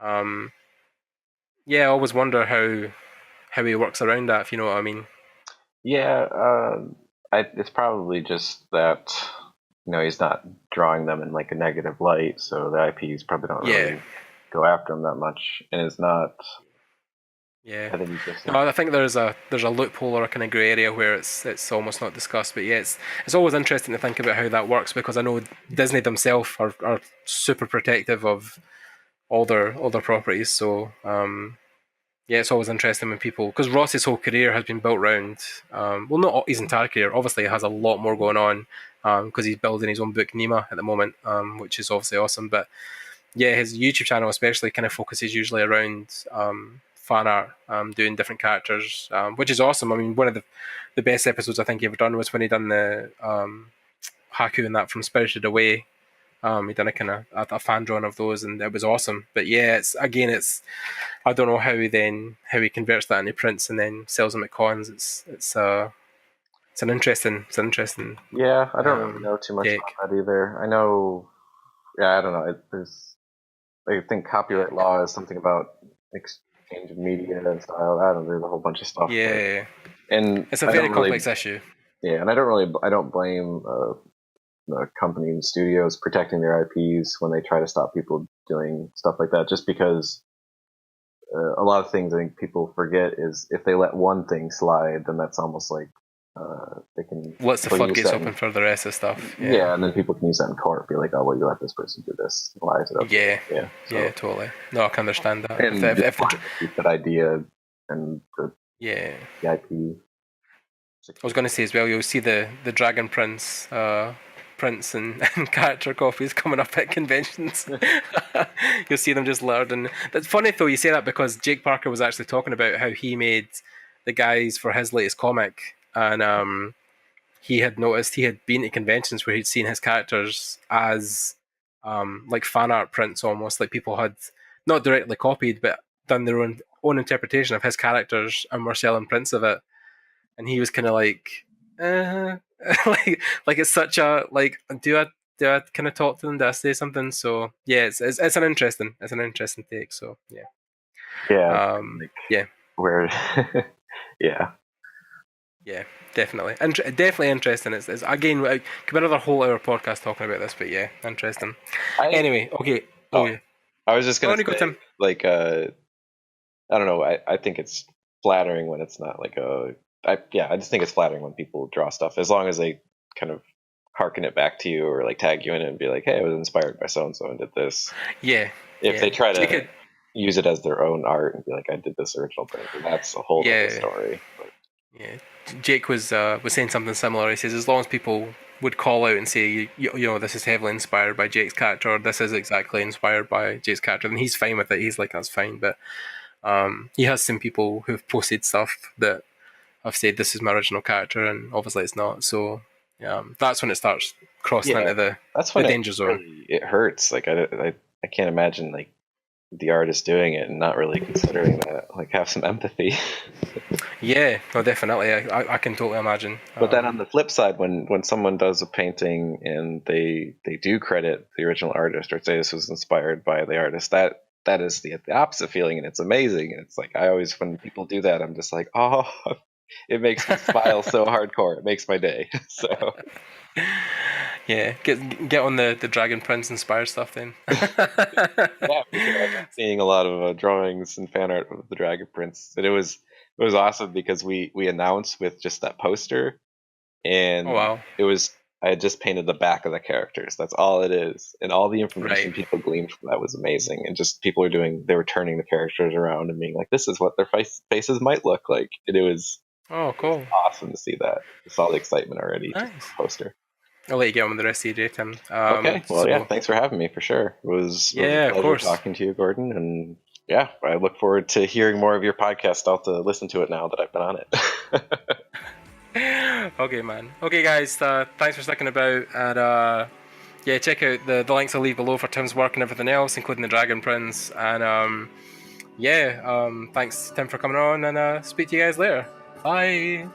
yeah, I always wonder how he works around that, if you know what I mean. Yeah, it's probably just that he's not drawing them in like a negative light, so the IPs probably don't really go after him that much, and it's not. Yeah, I think he's just. no, I think there's a loophole or a kind of grey area where it's almost not discussed. But yeah, it's always interesting to think about how that works because I know Disney themselves are super protective of all their properties. So yeah, it's always interesting when people, because Ross's whole career has been built around, well, not his entire career. Obviously, he has a lot more going on because he's building his own book Nima at the moment, which is obviously awesome. But yeah, his YouTube channel especially kind of focuses usually around fan art, doing different characters, which is awesome. I mean, one of the best episodes I think he ever done was when he done the Haku and that from Spirited Away. He done a kind of a fan drawing of those, and it was awesome. But yeah, it's I don't know how he converts that into prints and then sells them at cons. It's an interesting Yeah, I don't really know too much take. about that either. I know. Yeah, I don't know. There's. I think copyright law is something about exchange of media and style. I don't know. There's a whole bunch of stuff. Yeah, and it's a I very don't complex really, issue. Yeah, and I don't blame the company and studios protecting their IPs when they try to stop people doing stuff like that. Just because a lot of things I think people forget is if they let one thing slide, then that's almost like they can. What's the floodgates open for the rest of stuff? Yeah, and then people can use that in court. Be like, oh, well, you let this person do this. Why is it okay? Yeah, totally. No, I can understand that. And keep that idea and the IP. I was going to say as well, you'll see the Dragon Prince prints and character copies coming up at conventions. You'll see them just littered. And that's funny though you say that because Jake Parker was actually talking about how he made the guys for his latest comic, and he had noticed he had been to conventions where he'd seen his characters as like fan art prints, almost like people had not directly copied but done their own interpretation of his characters and were selling prints of it. And he was kind of like, like it's such a like. Do I kind of talk to them? Do I say something? So yeah, it's an interesting take. So yeah, where yeah, definitely, and definitely interesting. It's again, it could be another whole hour podcast talking about this, but yeah, interesting. Anyway, okay. I was just gonna say, Tim. Like, I don't know. I think it's flattering when it's not like I just think it's flattering when people draw stuff, as long as they kind of harken it back to you or like tag you in it and be like, hey, I was inspired by so and so and did this. Yeah. If they try to use it as their own art and be like, I did this original thing, then that's a whole other story. But. Yeah. Jake was saying something similar. He says as long as people would call out and say, you know, this is heavily inspired by Jake's character, or this is exactly inspired by Jake's character, and he's fine with it. He's like, that's fine. But he has some people who've posted stuff that have said this is my original character, and obviously it's not. So that's when it starts crossing into that's the when danger zone. Really, it hurts. Like I can't imagine like the artist doing it and not really considering that. Like have some empathy. Yeah, no, definitely. I can totally imagine. But then on the flip side, when someone does a painting and they do credit the original artist or say this was inspired by the artist, that is the opposite feeling, and it's amazing. And it's like I always, when people do that, I'm just like, oh, it makes me smile so hardcore. It makes my day. So yeah, get on the Dragon Prince inspired stuff then. yeah, for sure. I've been seeing a lot of drawings and fan art of the Dragon Prince, and it was awesome because we announced with just that poster, and Oh wow, it was I had just painted the back of the characters. That's all it is, and all the information right. people gleaned from that was amazing. And just people they were turning the characters around and being like, "This is what their faces might look like." And it was Oh cool, awesome to see that. I saw the excitement already. nice. Just the poster. I'll let you get on with the rest of your day, Tim. Okay, well, So, yeah, thanks for having me for sure. It was yeah, a of pleasure course. talking to you, Gordon, and yeah, I look forward to hearing more of your podcast. I'll have to listen to it now that I've been on it. Okay, man. Okay, guys, thanks for sticking about, and yeah, check out the links I'll leave below for Tim's work and everything else, including the Dragon Prince. And yeah, thanks, Tim, for coming on, and speak to you guys later. Bye.